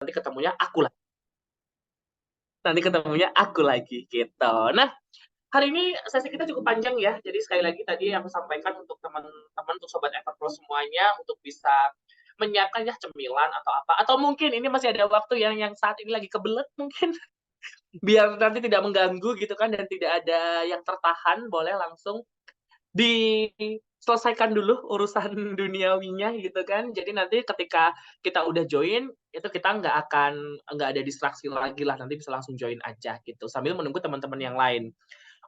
nanti ketemunya aku lagi. Nanti ketemunya aku lagi gitu. Nah, hari ini sesi kita cukup panjang ya. Jadi sekali lagi tadi aku sampaikan untuk teman-teman, untuk sobat Everpro semuanya untuk bisa menyiapkan ya cemilan atau apa, atau mungkin ini masih ada waktu yang saat ini lagi kebelet mungkin biar nanti tidak mengganggu gitu kan dan tidak ada yang tertahan, boleh langsung diselesaikan dulu urusan duniawinya gitu kan. Jadi nanti ketika kita udah join, itu kita nggak ada distraksi lagi lah, nanti bisa langsung join aja gitu, sambil menunggu teman-teman yang lain.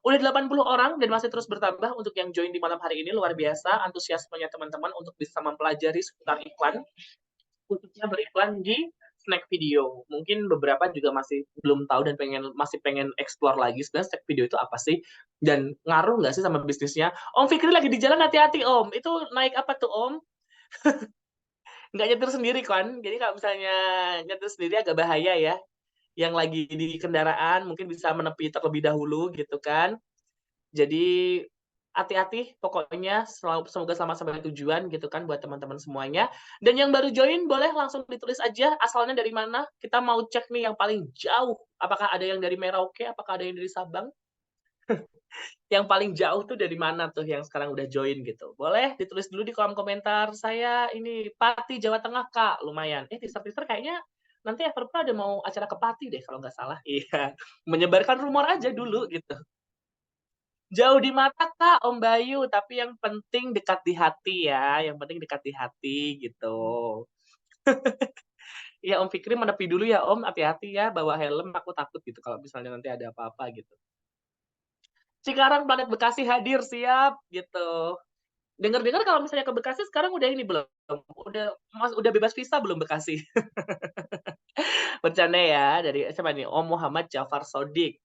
Udah 80 orang dan masih terus bertambah untuk yang join di malam hari ini, luar biasa antusiasmenya teman-teman untuk bisa mempelajari seputar iklan, khususnya beriklan di snack video. Mungkin beberapa juga masih belum tahu dan masih pengen explore lagi sebenarnya snack video itu apa sih dan ngaruh nggak sih sama bisnisnya. Om Fikri lagi di jalan, hati-hati Om. Itu naik apa tuh Om? Nggak nyetir sendiri kan? Jadi kalau misalnya nyetir sendiri agak bahaya ya. Yang lagi di kendaraan mungkin bisa menepi terlebih dahulu gitu kan. Jadi hati-hati pokoknya semoga selamat sampai tujuan gitu kan buat teman-teman semuanya. Dan yang baru join boleh langsung ditulis aja asalnya dari mana. Kita mau cek nih yang paling jauh. Apakah ada yang dari Merauke, apakah ada yang dari Sabang? Yang paling jauh tuh dari mana tuh yang sekarang udah join gitu. Boleh ditulis dulu di kolom komentar. Saya ini Pati Jawa Tengah Kak, lumayan. Teaser-teaser kayaknya nanti Everpro ada mau acara ke Pati deh kalau nggak salah. Iya, menyebarkan rumor aja dulu gitu. Jauh di mata Kak, Om Bayu, tapi yang penting dekat di hati ya, yang penting dekat di hati gitu. Iya Om Fikri menepi dulu ya Om, hati-hati ya, bawa helm, aku takut gitu kalau misalnya nanti ada apa-apa gitu. Cikarang Planet Bekasi hadir, siap gitu. Dengar-dengar kalau misalnya ke Bekasi sekarang udah ini belum? Udah bebas visa belum Bekasi? Bercanda ya, dari siapa nih? Om Muhammad Jafar Sodik.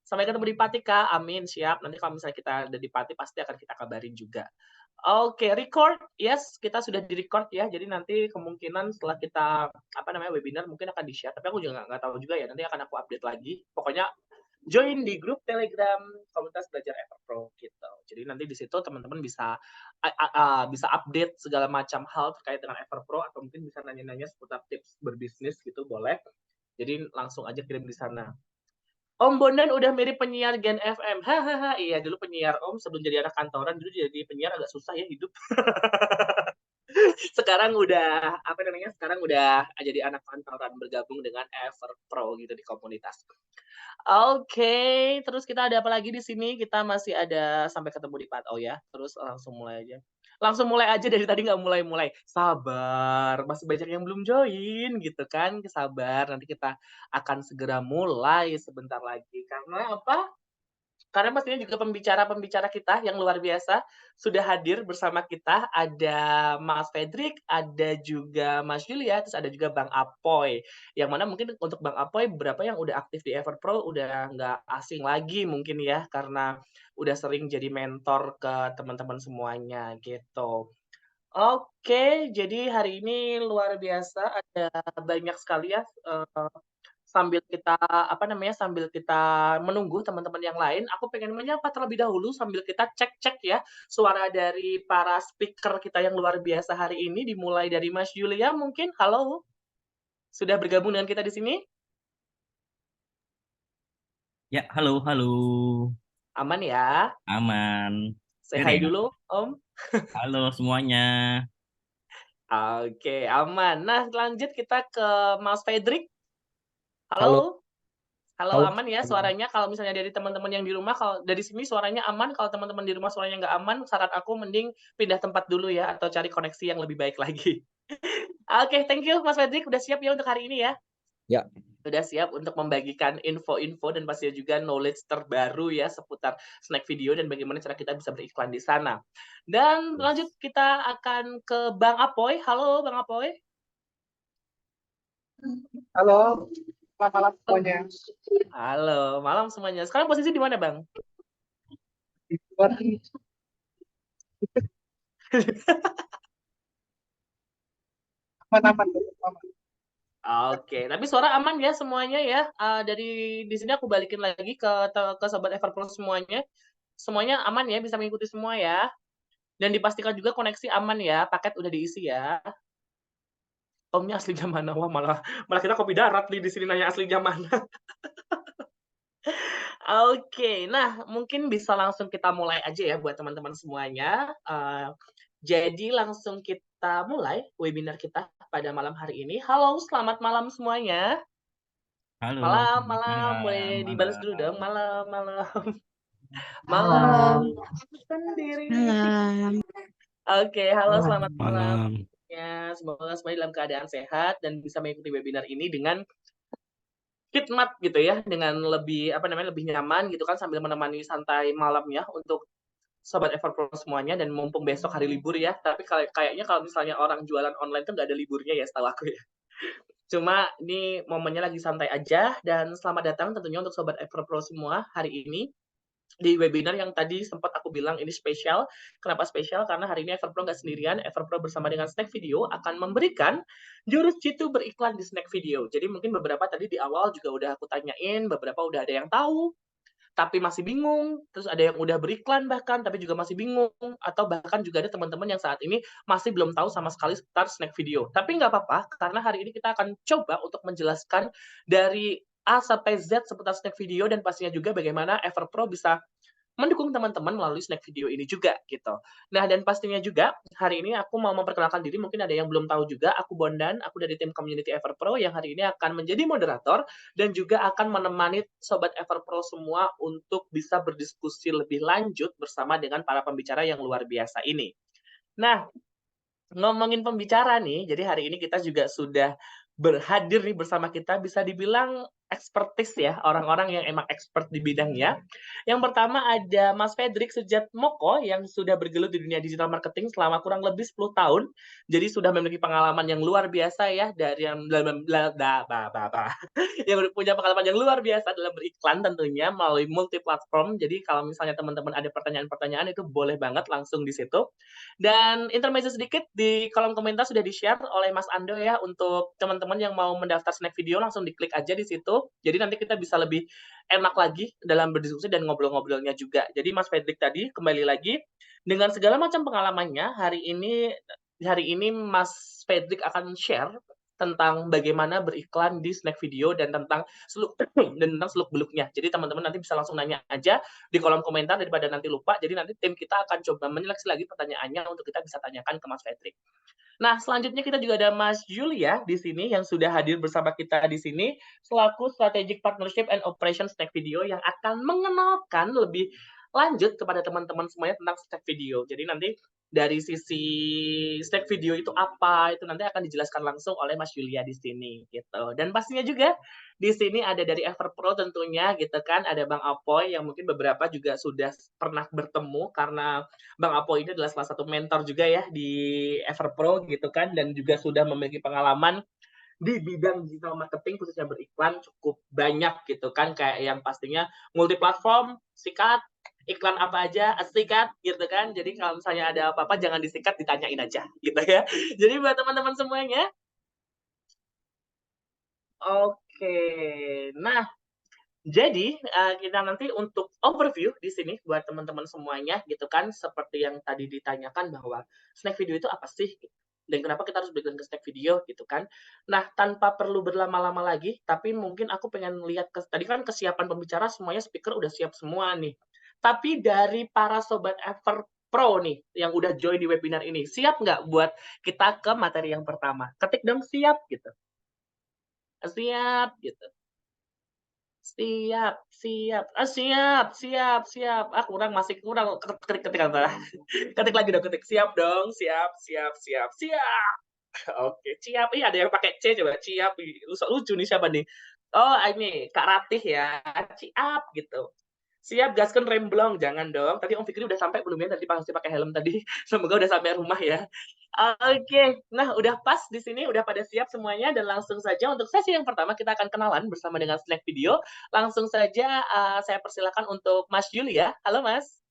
Sampai ketemu di Pati Kak, amin, siap. Nanti kalau misalnya kita ada di Pati pasti akan kita kabarin juga. Oke, record. Yes, kita sudah di-record ya. Jadi nanti kemungkinan setelah kita apa namanya webinar mungkin akan di-share. Tapi aku juga nggak tahu juga ya. Nanti akan aku update lagi. Pokoknya join di grup Telegram komunitas belajar Everpro gitu. Jadi nanti di situ teman-teman bisa update segala macam hal terkait dengan Everpro atau mungkin bisa nanya-nanya seputar tips berbisnis gitu boleh. Jadi langsung aja kirim di sana. Om Bondan udah mirip penyiar Gen FM. Hahaha, iya dulu penyiar Om sebelum jadi anak kantoran dulu jadi penyiar agak susah ya hidup. Sekarang udah apa namanya? Sekarang udah jadi anak kantoran bergabung dengan Everpro gitu di komunitas. Oke, terus kita ada apa lagi di sini? Kita masih ada sampai ketemu di part. Oh ya, terus langsung mulai aja. Langsung mulai aja dari tadi nggak mulai-mulai. Sabar, masih banyak yang belum join gitu kan. Sabar, nanti kita akan segera mulai sebentar lagi. Karena apa? Karena pastinya juga pembicara-pembicara kita yang luar biasa sudah hadir bersama kita. Ada Mas Fedrik, ada juga Mas Yulia, terus ada juga Bang Apoy. Yang mana mungkin untuk Bang Apoy beberapa yang udah aktif di Everpro udah nggak asing lagi mungkin ya, karena udah sering jadi mentor ke teman-teman semuanya gitu. Oke, jadi hari ini luar biasa ada banyak sekali ya, sambil kita, apa namanya, sambil kita menunggu teman-teman yang lain, aku pengen menyapa terlebih dahulu sambil kita cek-cek ya, suara dari para speaker kita yang luar biasa hari ini, dimulai dari Mas Yulia mungkin, halo? Sudah bergabung dengan kita di sini? Ya, halo, halo. Aman ya? Aman. Say Ini hi ya. dulu, Om. Halo semuanya. Oke, aman. Nah, lanjut kita ke Mas Fedrik. Halo, Halo? Halo, halo. aman ya suaranya? Kalau misalnya dari teman-teman yang di rumah, kalau dari sini suaranya aman, kalau teman-teman di rumah suaranya nggak aman, saran aku mending pindah tempat dulu ya, atau cari koneksi yang lebih baik lagi. Oke, thank you Mas Fredrik, udah siap ya untuk hari ini ya? Ya, Udah siap untuk membagikan info-info dan pastinya juga knowledge terbaru ya seputar snack video dan bagaimana cara kita bisa beriklan di sana. Dan lanjut kita akan ke Bang Apoy. Halo Bang Apoy. halo. Selamat malam Oh, semuanya. halo, malam semuanya. Sekarang posisi di mana Bang? Di luar aman-aman. Aman. Oke, tapi suara aman ya semuanya ya. Dari di sini aku balikin lagi ke sobat Everpro semuanya. Semuanya aman ya, bisa mengikuti semua ya. Dan dipastikan juga koneksi aman ya, paket udah diisi ya. Omnya aslinya mana? Wah, malah malah kita kopi darat nih di sini nanya aslinya mana. Oke, nah mungkin bisa langsung kita mulai aja ya buat teman-teman semuanya. Jadi langsung kita mulai webinar kita pada malam hari ini. Halo, selamat malam semuanya. Halo, Malam, selamat malam, malam, boleh dibalas dulu dong. malam. Malam, malam, malam Malam. sendiri. Malam. Oke, halo, selamat malam. Malam. Ya, semoga semuanya dalam keadaan sehat dan bisa mengikuti webinar ini dengan khidmat gitu ya, dengan lebih apa namanya, lebih nyaman gitu kan sambil menemani santai malamnya untuk sobat Everpro semuanya dan mumpung besok hari libur ya, tapi kayaknya kalau misalnya orang jualan online tuh nggak ada liburnya ya setahu aku ya. Cuma ini momennya lagi santai aja dan selamat datang tentunya untuk sobat Everpro semua hari ini di webinar yang tadi sempat aku bilang ini spesial. Kenapa spesial? Karena hari ini Everpro nggak sendirian, Everpro bersama dengan Snack Video akan memberikan jurus jitu beriklan di Snack Video. Jadi mungkin beberapa tadi di awal juga udah aku tanyain, beberapa udah ada yang tahu, tapi masih bingung, terus ada yang udah beriklan bahkan, tapi juga masih bingung, atau bahkan juga ada teman-teman yang saat ini masih belum tahu sama sekali seputar Snack Video. Tapi nggak apa-apa, karena hari ini kita akan coba untuk menjelaskan dari A sampai Z seputar Snack Video dan pastinya juga bagaimana Everpro bisa mendukung teman-teman melalui Snack Video ini juga gitu. Nah, dan pastinya juga hari ini aku mau memperkenalkan diri, mungkin ada yang belum tahu juga, aku Bondan, aku dari tim community Everpro yang hari ini akan menjadi moderator dan juga akan menemani sobat Everpro semua untuk bisa berdiskusi lebih lanjut bersama dengan para pembicara yang luar biasa ini. Nah, ngomongin pembicara nih, jadi hari ini kita juga sudah berhadir nih bersama kita, bisa dibilang expertise ya, orang-orang yang emang expert di bidangnya. Yang pertama ada Mas Fedrik Sujatmoko yang sudah bergelut di dunia digital marketing selama kurang lebih 10 tahun. Jadi sudah memiliki pengalaman yang luar biasa ya dari yang yang punya pengalaman yang luar biasa dalam beriklan tentunya melalui multi platform. Jadi kalau misalnya teman-teman ada pertanyaan-pertanyaan itu boleh banget langsung di situ. Dan intermezzo sedikit di kolom komentar sudah di-share oleh Mas Ando ya untuk teman-teman yang mau mendaftar Snack Video langsung diklik aja di situ. Jadi nanti kita bisa lebih enak lagi dalam berdiskusi dan ngobrol-ngobrolnya juga. Jadi Mas Fedrik tadi kembali lagi dengan segala macam pengalamannya hari ini Mas Fedrik akan share tentang bagaimana beriklan di Snack Video dan tentang seluk dan tentang seluk-beluknya. Jadi teman-teman nanti bisa langsung nanya aja di kolom komentar daripada nanti lupa. Jadi nanti tim kita akan coba menyeleksi lagi pertanyaannya untuk kita bisa tanyakan ke Mas Fedrik. Nah, selanjutnya kita juga ada Mas Julia di sini yang sudah hadir bersama kita di sini selaku Strategic Partnership and Operation Snack Video yang akan mengenalkan lebih lanjut kepada teman-teman semuanya tentang Snack Video. Jadi nanti dari sisi Snack Video itu apa, itu nanti akan dijelaskan langsung oleh Mas Julia di sini gitu. Dan pastinya juga di sini ada dari Everpro tentunya gitu kan, ada Bang Apoy yang mungkin beberapa juga sudah pernah bertemu karena Bang Apoy ini adalah salah satu mentor juga ya di Everpro gitu kan dan juga sudah memiliki pengalaman di bidang digital marketing khususnya beriklan cukup banyak gitu kan kayak yang pastinya multi platform, sikat, iklan apa aja, sikat gitu kan. Jadi kalau misalnya ada apa-apa jangan disikat, ditanyain aja gitu ya. Jadi buat teman-teman semuanya, oke. Nah, jadi, kita nanti untuk overview di sini buat teman-teman semuanya gitu kan, seperti yang tadi ditanyakan bahwa Snack Video itu apa sih? Dan kenapa kita harus berikan ke Snack Video gitu kan. Nah, tanpa perlu berlama-lama lagi, tapi mungkin aku pengen lihat tadi kan kesiapan pembicara semuanya speaker udah siap semua nih. Tapi dari para sobat Everpro nih, yang udah join di webinar ini, siap nggak buat kita ke materi yang pertama? Ketik dong siap gitu. Siap gitu. Siap siap, siap siap siap. Masih kurang, ketik ketik antara. Ketik lagi dong, ketik. Siap dong, siap siap siap siap. Oke, siap. Ih, ada yang pakai C coba, ciap. Ih, lucu nih siapa nih? Oh, ini Kak Ratih ya, ciap gitu. Siap, gaskeun remblong, jangan dong. Tadi Om Fikri udah sampai belum ya? Tadi pasti pakai helm tadi. Semoga udah sampai rumah ya. Oke, nah udah pas di sini, udah pada siap semuanya dan langsung saja untuk sesi yang pertama kita akan kenalan bersama dengan Snack Video. Langsung saja saya persilakan untuk Mas Yuli ya. Halo Mas.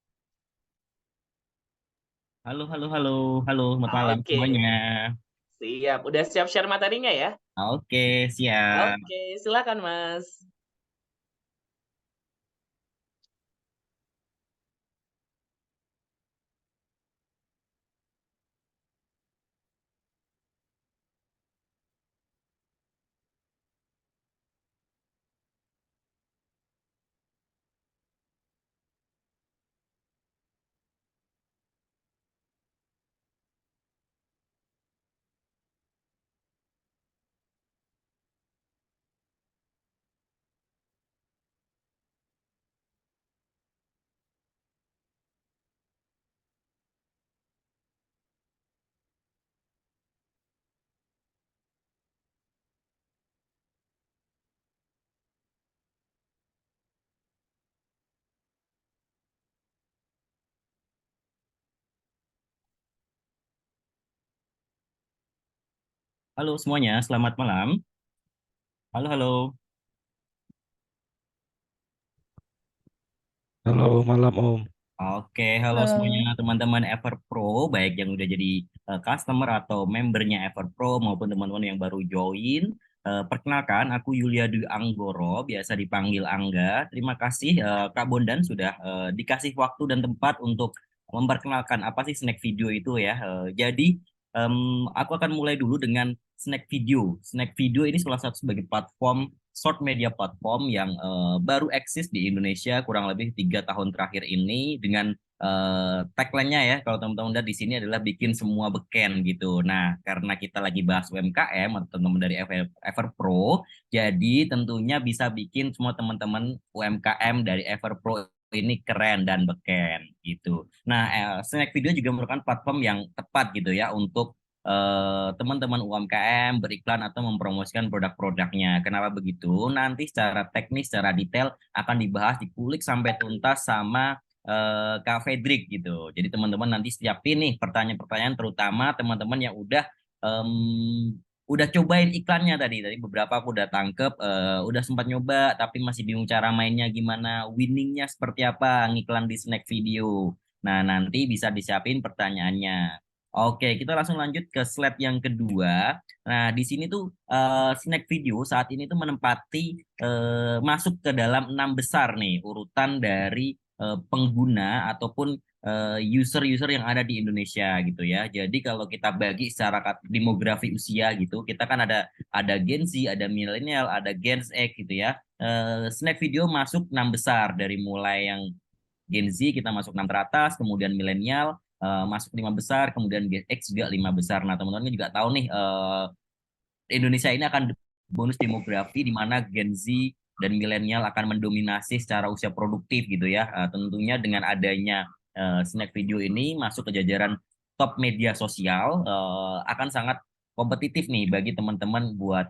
Halo, halo, halo, halo, selamat malam Oke, semuanya. siap. Udah siap share materinya ya? Oke, siap. Oke, silakan Mas. Halo semuanya, selamat malam. Halo, halo. Halo, malam Om. Oke, halo semuanya Halo. teman-teman Everpro, baik yang udah jadi customer atau membernya Everpro maupun teman-teman yang baru join. Perkenalkan, aku Yulia Dwi Anggoro, biasa dipanggil Angga. Terima kasih Kak Bondan sudah dikasih waktu dan tempat untuk memperkenalkan apa sih snack video itu ya. Jadi, em, aku akan mulai dulu dengan snack video. Snack video ini salah satu sebagai platform short media platform yang baru eksis di Indonesia kurang lebih 3 tahun terakhir ini dengan tagline-nya ya kalau teman-teman lihat di sini adalah bikin semua beken gitu. Nah, karena kita lagi bahas UMKM atau teman-teman dari Everpro, jadi tentunya bisa bikin semua teman-teman UMKM dari Everpro ini keren dan beken gitu. Nah, Snack Video juga merupakan platform yang tepat gitu ya untuk teman-teman UMKM beriklan atau mempromosikan produk-produknya. Kenapa begitu? Nanti secara teknis, secara detail akan dibahas, dikulik sampai tuntas sama Kak Fedrik gitu. Jadi teman-teman nanti siapin nih pertanyaan-pertanyaan terutama teman-teman yang udah cobain iklannya tadi. Tadi beberapa aku udah tangkep, udah sempat nyoba tapi masih bingung cara mainnya gimana, winningnya seperti apa ngiklan di Snack Video. Nah, nanti bisa disiapin pertanyaannya. Oke, kita langsung lanjut ke slide yang kedua. Nah, di sini tuh Snack Video saat ini tuh menempati masuk ke dalam 6 besar nih urutan dari pengguna ataupun user-user yang ada di Indonesia gitu ya. Jadi kalau kita bagi secara demografi usia gitu, kita kan ada Gen Z, ada milenial, ada Gen Z gitu ya. Snack Video masuk 6 besar dari mulai yang Gen Z kita masuk 6 teratas, kemudian milenial masuk 5 besar, kemudian Gen X juga 5 besar. Nah, teman-teman juga tahu nih Indonesia ini akan bonus demografi di mana Gen Z dan milenial akan mendominasi secara usia produktif gitu ya. Tentunya dengan adanya Snack Video ini masuk ke jajaran top media sosial akan sangat kompetitif nih bagi teman-teman buat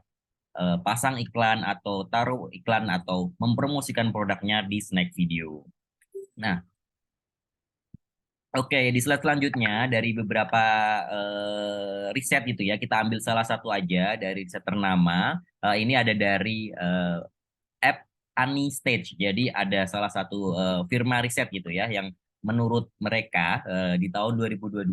pasang iklan atau taruh iklan atau mempromosikan produknya di Snack Video. Nah, oke, di slide selanjutnya dari beberapa riset gitu ya, kita ambil salah satu aja dari riset ternama. Ini ada dari app AnyStage. Jadi ada salah satu firma riset gitu ya, yang menurut mereka di tahun 2022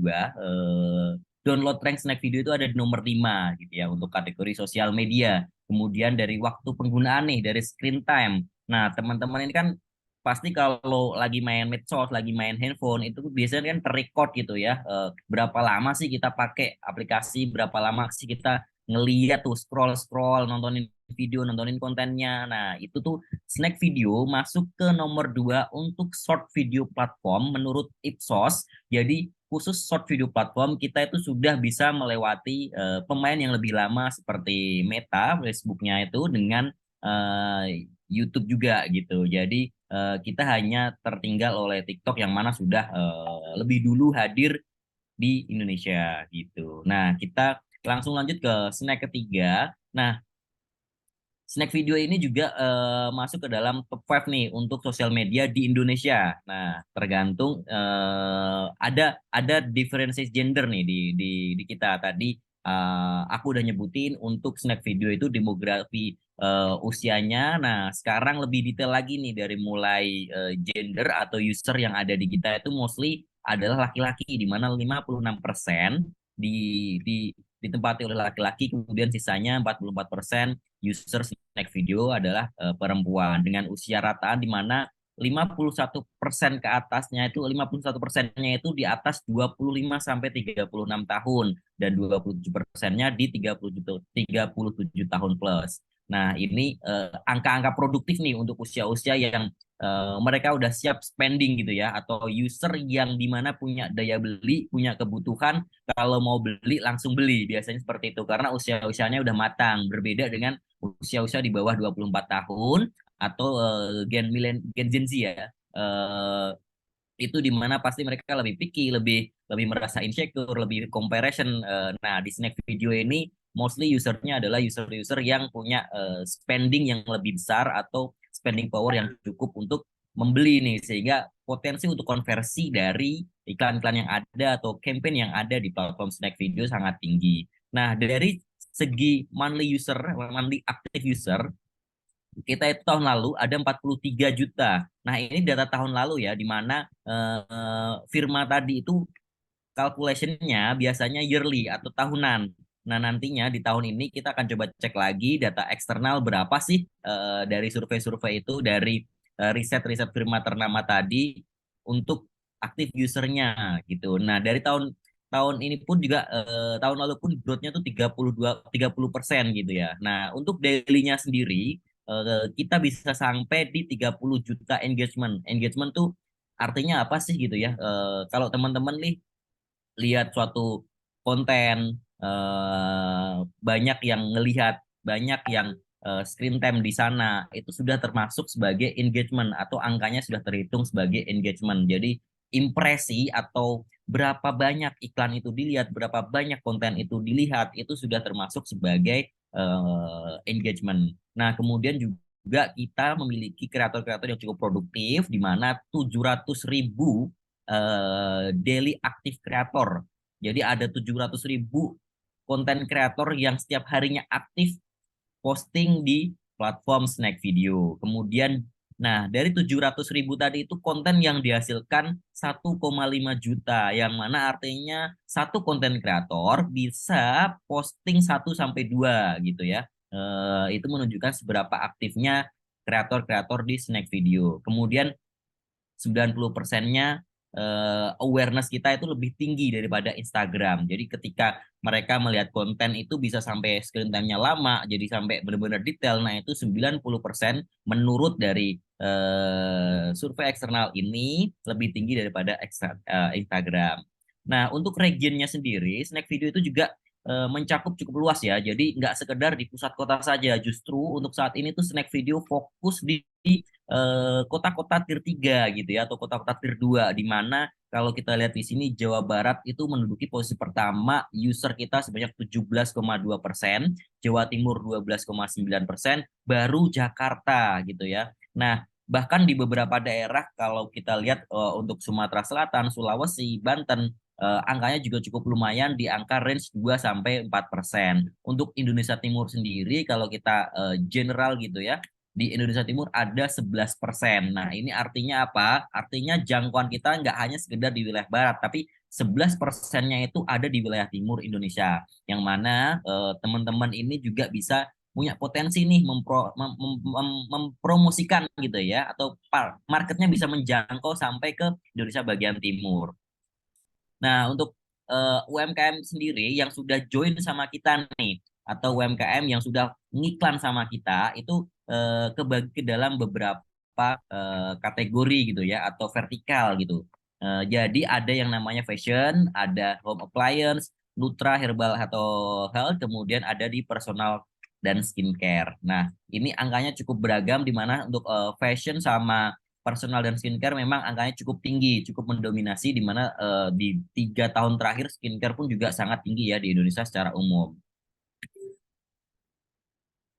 download rank Snack Video itu ada di nomor 5 gitu ya untuk kategori sosial media. Kemudian dari waktu penggunaan nih, dari screen time. Nah, teman-teman ini kan pasti kalau lagi main medsos, lagi main handphone itu biasanya kan terrecord gitu ya. Berapa lama sih kita pakai aplikasi, berapa lama sih kita ngeliat tuh scroll nontonin video, nontonin kontennya. Nah, itu tuh Snack Video masuk ke nomor 2 untuk short video platform menurut Ipsos. Jadi khusus short video platform kita itu sudah bisa melewati pemain yang lebih lama seperti Meta, Facebooknya itu dengan YouTube juga gitu. Jadi kita hanya tertinggal oleh TikTok yang mana sudah lebih dulu hadir di Indonesia gitu. Nah, kita langsung lanjut ke snack ketiga. Nah, Snack Video ini juga masuk ke dalam top 5 nih untuk sosial media di Indonesia. Nah, tergantung ada differences gender nih di kita tadi. Aku udah nyebutin untuk Snack Video itu demografi usianya. Nah, sekarang lebih detail lagi nih dari mulai gender atau user yang ada di kita itu mostly adalah laki-laki di mana 56% di ditempati oleh laki-laki, kemudian sisanya 44% user Snack Video adalah perempuan dengan usia rataan di mana 51% ke atasnya itu 51%-nya itu di atas 25 sampai 36 tahun dan 27%-nya di 37 tahun plus. Nah, ini angka-angka produktif nih untuk usia-usia yang mereka udah siap spending gitu ya, atau user yang dimana punya daya beli, punya kebutuhan, kalau mau beli langsung beli. Biasanya seperti itu karena usia-usianya udah matang, berbeda dengan usia-usia di bawah 24 tahun atau Gen Gen Z ya. Itu di mana pasti mereka lebih picky, lebih lebih merasa insecure, lebih comparison. Nah, di Snack Video ini mostly usernya adalah user-user yang punya spending yang lebih besar atau spending power yang cukup untuk membeli nih, sehingga potensi untuk konversi dari iklan-iklan yang ada atau campaign yang ada di platform Snack Video sangat tinggi. Nah, dari segi monthly active user, kita itu tahun lalu ada 43 juta. Nah, ini data tahun lalu ya, di mana firma tadi itu calculation-nya biasanya yearly atau tahunan. Nah, nantinya di tahun ini kita akan coba cek lagi data eksternal berapa sih dari survei-survei itu, dari riset-riset firma ternama tadi untuk aktif usernya gitu. Nah, dari tahun tahun ini pun juga tahun lalu pun growth-nya tuh 30% gitu ya. Nah, untuk daily-nya sendiri kita bisa sampai di 30 juta engagement. Engagement tuh artinya apa sih gitu ya? Kalau teman-teman nih lihat suatu konten, banyak yang ngelihat, banyak yang screen time di sana, itu sudah termasuk sebagai engagement atau angkanya sudah terhitung sebagai engagement. Jadi impresi atau berapa banyak iklan itu dilihat, berapa banyak konten itu dilihat, itu sudah termasuk sebagai engagement. Nah, kemudian juga kita memiliki kreator-kreator yang cukup produktif, di mana 700.000 daily active creator. Jadi ada 700.000 konten kreator yang setiap harinya aktif posting di platform Snack Video. Kemudian, nah dari 700.000 tadi itu konten yang dihasilkan 1,5 juta, yang mana artinya satu konten kreator bisa posting 1 sampai 2 gitu ya. Itu menunjukkan seberapa aktifnya kreator-kreator di Snack Video. Kemudian 90%-nya awareness kita itu lebih tinggi daripada Instagram. Jadi ketika mereka melihat konten itu bisa sampai screen time-nya lama, jadi sampai benar-benar detail. Nah, itu 90% menurut dari survei eksternal ini lebih tinggi daripada Instagram. Nah, untuk regionnya sendiri, Snack Video itu juga mencakup cukup luas ya. Jadi nggak sekedar di pusat kota saja. Justru untuk saat ini tuh Snack Video fokus di kota-kota tier 3 gitu ya, atau kota-kota tier 2, di mana kalau kita lihat di sini Jawa Barat itu menduduki posisi pertama, user kita sebanyak 17,2%, Jawa Timur 12,9%, baru Jakarta gitu ya. Nah, bahkan di beberapa daerah kalau kita lihat untuk Sumatera Selatan, Sulawesi, Banten, angkanya juga cukup lumayan di angka range 2-4%. Untuk Indonesia Timur sendiri kalau kita general gitu ya, di Indonesia Timur ada 11%. Nah, ini artinya apa? Artinya jangkauan kita nggak hanya sekedar di wilayah barat, tapi 11%-nya itu ada di wilayah timur Indonesia. Yang mana teman-teman ini juga bisa punya potensi nih mempromosikan gitu ya, atau marketnya bisa menjangkau sampai ke Indonesia bagian timur. Nah, untuk UMKM sendiri yang sudah join sama kita nih, atau UMKM yang sudah ngiklan sama kita, itu kebagi ke dalam beberapa kategori gitu ya, atau vertikal gitu. Jadi ada yang namanya fashion, ada home appliance, nutra, herbal atau health, kemudian ada di personal dan skincare. Nah, ini angkanya cukup beragam, di mana untuk fashion sama personal dan skincare memang angkanya cukup tinggi, cukup mendominasi, di mana di 3 tahun terakhir skincare pun juga sangat tinggi ya di Indonesia secara umum.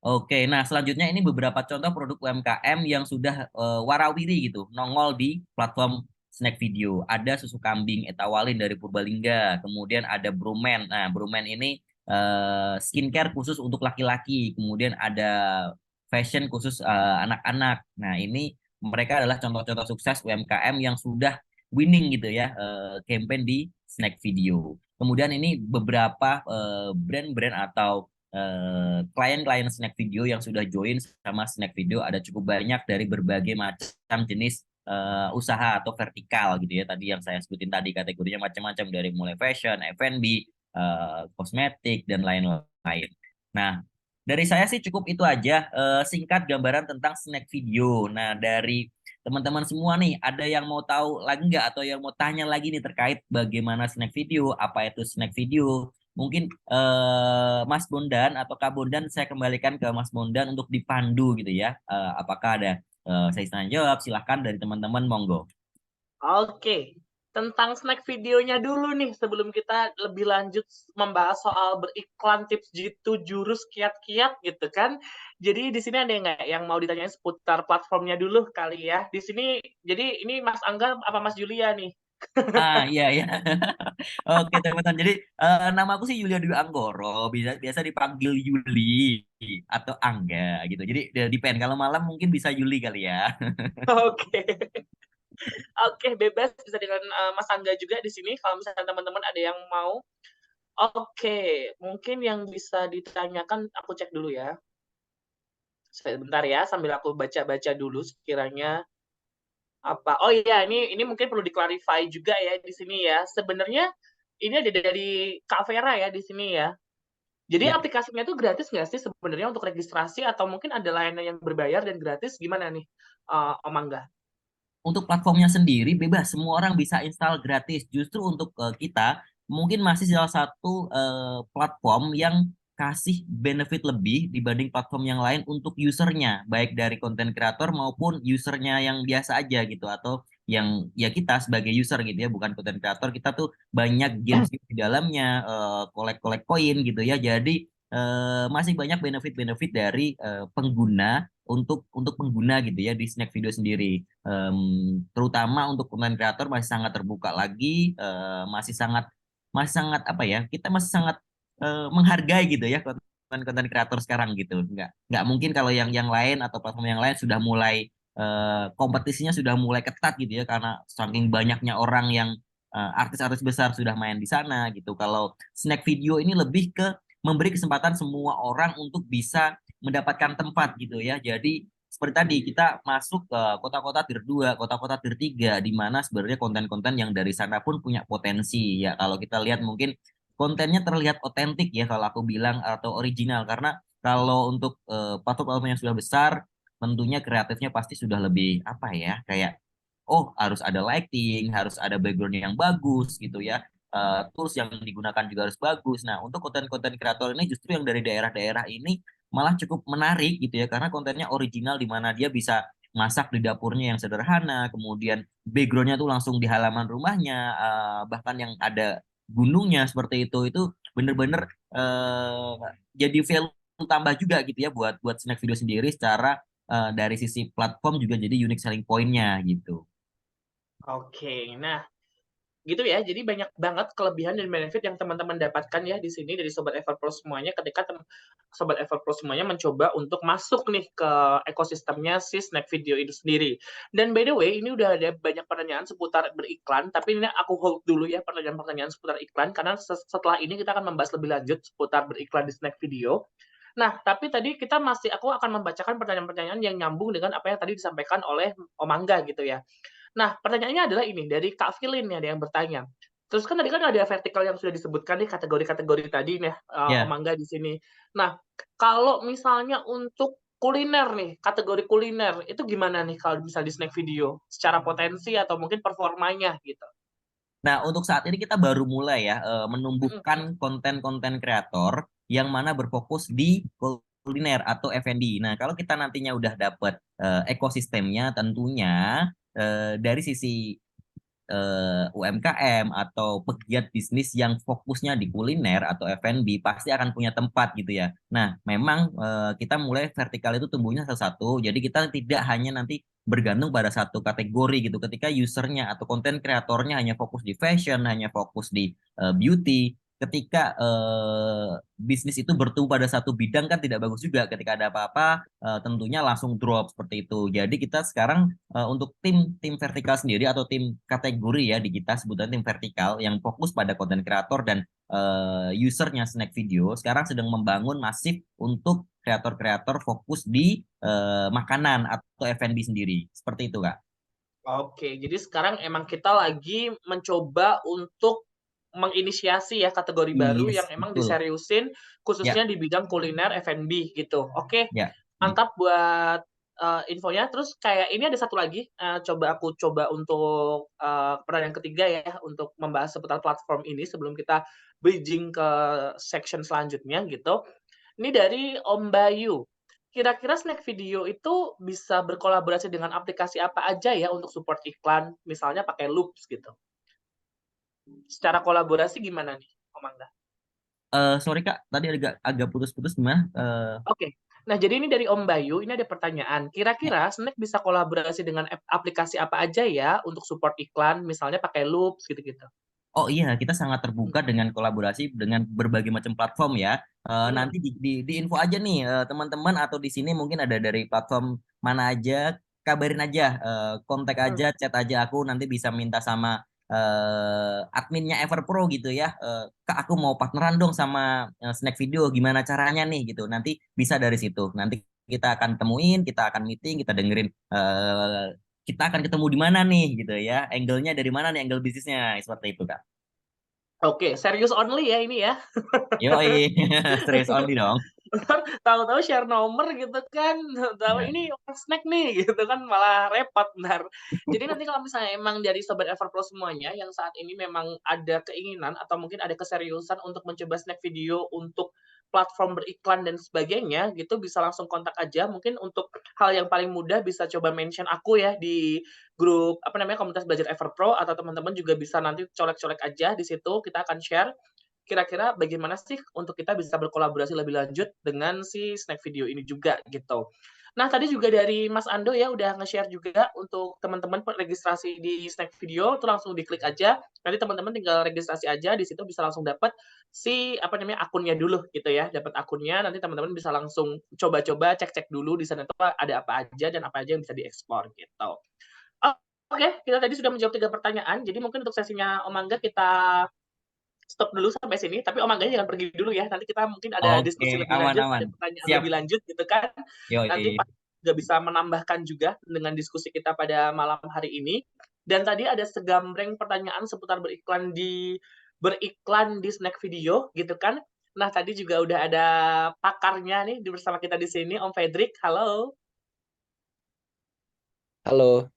Oke, nah selanjutnya ini beberapa contoh produk UMKM yang sudah warawiri gitu, nongol di platform Snack Video. Ada susu kambing Etawalin dari Purbalingga, kemudian ada Brumen. Nah, Brumen ini skincare khusus untuk laki-laki, kemudian ada fashion khusus anak-anak. Nah, ini mereka adalah contoh-contoh sukses UMKM yang sudah winning gitu ya, campaign di Snack Video. Kemudian ini beberapa brand-brand atau klien-klien Snack Video yang sudah join sama Snack Video ada cukup banyak dari berbagai macam jenis usaha atau vertikal gitu ya. Tadi yang saya sebutin tadi kategorinya macam-macam, dari mulai fashion, F&B, kosmetik, dan lain-lain. Nah, dari saya sih cukup itu aja, singkat gambaran tentang Snack Video. Nah, dari teman-teman semua nih, ada yang mau tahu lagi nggak, atau yang mau tanya lagi nih terkait bagaimana Snack Video, apa itu Snack Video? Mungkin Mas Bondan atau Kak Bondan, saya kembalikan ke Mas Bondan untuk dipandu gitu ya. Apakah ada saya tanya jawab? Silahkan dari teman-teman, monggo. Oke, tentang snack videonya dulu nih sebelum kita lebih lanjut membahas soal beriklan, tips jitu, jurus, kiat-kiat gitu kan. Jadi di sini ada nggak yang mau ditanyain seputar platformnya dulu kali ya? Di sini, jadi ini Mas Angga apa Mas Julia nih? Iya iya. Oke teman-teman. Jadi nama aku sih Yulia Dwi Anggoro. Biasa biasa dipanggil Yuli atau Angga gitu. Jadi depend. Kalau malam mungkin bisa Yuli kali ya. Oke. Oke, bebas bisa dengan Mas Angga juga di sini kalau misalnya teman-teman ada yang mau. Oke, mungkin yang bisa ditanyakan aku cek dulu ya. Sebentar ya, sambil aku baca-baca dulu sekiranya apa. Oh iya, ini mungkin perlu di-clarify juga ya di sini ya. Sebenarnya ini ada dari Kak Vera ya di sini ya. Jadi Ya, aplikasinya itu gratis nggak sih sebenarnya untuk registrasi atau mungkin ada layanan yang berbayar dan gratis gimana nih, Om Angga? untuk platformnya sendiri bebas, semua orang bisa install gratis. Justru untuk kita mungkin masih salah satu platform yang kasih benefit lebih dibanding platform yang lain untuk usernya, baik dari konten kreator maupun usernya yang biasa aja gitu, atau yang ya kita sebagai user gitu ya, bukan konten kreator, kita tuh banyak games di dalamnya, collect-collect koin gitu ya. Jadi masih banyak benefit-benefit dari pengguna untuk pengguna gitu ya di Snack Video sendiri. Terutama untuk konten kreator masih sangat terbuka lagi, masih sangat apa ya, kita masih sangat menghargai gitu ya konten-konten kreator sekarang gitu. Nggak mungkin kalau yang lain atau platform yang lain sudah mulai kompetisinya sudah mulai ketat gitu ya, karena saking banyaknya orang yang artis-artis besar sudah main di sana gitu. Kalau Snack Video ini lebih ke memberi kesempatan semua orang untuk bisa mendapatkan tempat gitu ya. Jadi seperti tadi kita masuk ke kota-kota tier 2, kota-kota tier 3 di mana sebenarnya konten-konten yang dari sana pun punya potensi ya. Kalau kita lihat mungkin kontennya terlihat otentik ya kalau aku bilang, atau original, karena kalau untuk platform-platform yang sudah besar tentunya kreatifnya pasti sudah lebih apa ya, kayak oh harus ada lighting, harus ada background yang bagus gitu ya. Tools yang digunakan juga harus bagus. Nah, untuk konten-konten kreator ini justru yang dari daerah-daerah ini malah cukup menarik gitu ya, karena kontennya original di mana dia bisa masak di dapurnya yang sederhana, kemudian backgroundnya tuh langsung di halaman rumahnya, bahkan yang ada gunungnya seperti itu bener-bener jadi value tambah juga gitu ya buat buat Snack Video sendiri, secara dari sisi platform juga jadi unique selling point-nya gitu. Oke, nah gitu ya. Jadi banyak banget kelebihan dan benefit yang teman-teman dapatkan ya di sini dari Sobat Everpro semuanya ketika Sobat Everpro semuanya mencoba untuk masuk nih ke ekosistemnya si Snack Video itu sendiri. Dan by the way, ini udah ada banyak pertanyaan seputar beriklan, tapi ini aku hold dulu ya pertanyaan-pertanyaan seputar iklan karena setelah ini kita akan membahas lebih lanjut seputar beriklan di Snack Video. Nah, tapi tadi aku akan membacakan pertanyaan-pertanyaan yang nyambung dengan apa yang tadi disampaikan oleh Om Angga gitu ya. Nah, pertanyaannya adalah ini, dari Kak Filin nih ada yang bertanya. Terus kan tadi kan ada vertikal yang sudah disebutkan nih kategori-kategori tadi nih, Om Ya. Angga di sini. Nah, kalau misalnya untuk kuliner nih, kategori kuliner, itu gimana nih kalau misal di Snack Video? Secara potensi atau mungkin performanya gitu? Nah, untuk saat ini kita baru mulai ya Mhm. menumbuhkan konten-konten kreator yang mana berfokus di kuliner atau F&B. Nah, kalau kita nantinya udah dapat ekosistemnya, tentunya dari sisi UMKM atau pegiat bisnis yang fokusnya di kuliner atau F&B pasti akan punya tempat gitu ya. Nah, memang kita mulai vertikal itu tumbuhnya satu-satu. Jadi kita tidak hanya nanti bergantung pada satu kategori gitu. Ketika usernya atau konten kreatornya hanya fokus di fashion, hanya fokus di beauty, ketika bisnis itu bertumbuh pada satu bidang kan tidak bagus juga. Ketika ada apa-apa, tentunya langsung drop seperti itu. Jadi kita sekarang untuk tim tim vertikal sendiri atau tim kategori ya di kita sebutan tim vertikal yang fokus pada konten kreator dan usernya Snack Video sekarang sedang membangun masif untuk kreator-kreator fokus di makanan atau F&B sendiri seperti itu Kak. Oke, jadi sekarang emang kita lagi mencoba untuk menginisiasi ya kategori baru yang Yes, emang betul. diseriusin khususnya Ya, di bidang kuliner F&B gitu. Oke, ya. mantap buat infonya. Terus kayak ini ada satu lagi, aku coba untuk pertanyaan ketiga ya untuk membahas seputar platform ini sebelum kita bridging ke section selanjutnya gitu. Ini dari Om Bayu. Kira-kira Snack Video itu bisa berkolaborasi dengan aplikasi apa aja ya untuk support iklan, misalnya pakai Loops gitu. Secara kolaborasi gimana nih, Om Angga? Sorry Kak, tadi agak agak putus-putus gimana? Oke. Nah, jadi ini dari Om Bayu, ini ada pertanyaan. Kira-kira Snack bisa kolaborasi dengan aplikasi apa aja ya untuk support iklan, misalnya pakai Loops gitu-gitu? Oh iya, kita sangat terbuka dengan kolaborasi dengan berbagai macam platform ya. Hmm, Nanti di info aja nih teman-teman atau di sini mungkin ada dari platform mana aja, kabarin aja, kontak hmm. aja, chat aja aku nanti bisa minta sama adminnya Everpro gitu ya. Kak aku mau partneran dong sama Snack Video, gimana caranya nih gitu. Nanti bisa dari situ. Nanti kita akan temuin, kita akan meeting, kita dengerin kita akan ketemu di mana nih gitu ya. Angle-nya dari mana nih angle bisnisnya seperti itu Kak. Oke, serius only ya ini ya. Yoi, serius only dong. Tahu-tahu share nomor gitu kan, tahu Ya. ini orang Snack nih gitu kan malah repot ntar. Jadi nanti kalau misalnya emang dari Sobat Everpro semuanya yang saat ini memang ada keinginan atau mungkin ada keseriusan untuk mencoba Snack Video untuk platform beriklan dan sebagainya gitu, bisa langsung kontak aja. Mungkin untuk hal yang paling mudah bisa coba mention aku ya di grup, apa namanya, komunitas belajar Everpro atau teman-teman juga bisa nanti colek-colek aja di situ, kita akan share kira-kira bagaimana sih untuk kita bisa berkolaborasi lebih lanjut dengan si Snack Video ini juga gitu. Nah, tadi juga dari Mas Ando ya udah nge-share juga untuk teman-teman registrasi di Snack Video tuh langsung diklik aja. Nanti teman-teman tinggal registrasi aja di situ bisa langsung dapat si apa namanya akunnya dulu gitu ya. Dapat akunnya nanti teman-teman bisa langsung coba-coba cek-cek dulu di sana tuh ada apa aja dan apa aja yang bisa diekspor gitu. Oke, kita tadi sudah menjawab 3 pertanyaan. Jadi mungkin untuk sesinya Om Angga kita stop dulu sampai sini, tapi Om Angganya jangan pergi dulu ya. Nanti kita mungkin ada Oke, diskusi lebih lanjut, aman-aman. ada pertanyaan Siap. lebih lanjut gitu kan. Nanti Yoi. Pak juga bisa menambahkan juga dengan diskusi kita pada malam hari ini. Dan tadi ada segambreng pertanyaan seputar beriklan di Snack Video gitu kan. Nah, tadi juga udah ada pakarnya nih bersama kita di sini, Om Fedrik. Halo. Halo.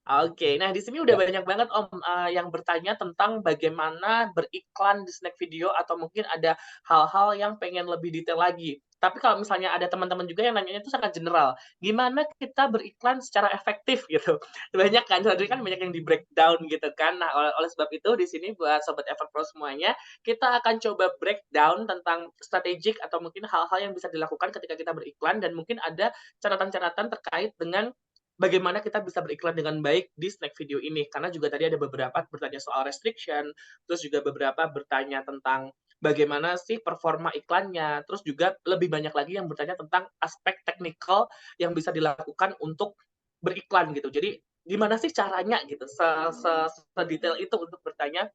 Oke, nah di sini udah Ya. banyak banget Om, yang bertanya tentang bagaimana beriklan di Snack Video atau mungkin ada hal-hal yang pengen lebih detail lagi. Tapi kalau misalnya ada teman-teman juga yang nanyanya itu sangat general, gimana kita beriklan secara efektif gitu. Banyak kan, tadi kan banyak yang di-breakdown gitu kan. Nah, oleh sebab itu di sini buat sobat Everpro semuanya, kita akan coba breakdown tentang strategik atau mungkin hal-hal yang bisa dilakukan ketika kita beriklan dan mungkin ada catatan-catatan terkait dengan bagaimana kita bisa beriklan dengan baik di Snack Video ini. Karena juga tadi ada beberapa bertanya soal restriction, terus juga beberapa bertanya tentang bagaimana sih performa iklannya, terus juga lebih banyak lagi yang bertanya tentang aspek teknikal yang bisa dilakukan untuk beriklan gitu. Jadi gimana sih caranya gitu, sedetail itu untuk bertanya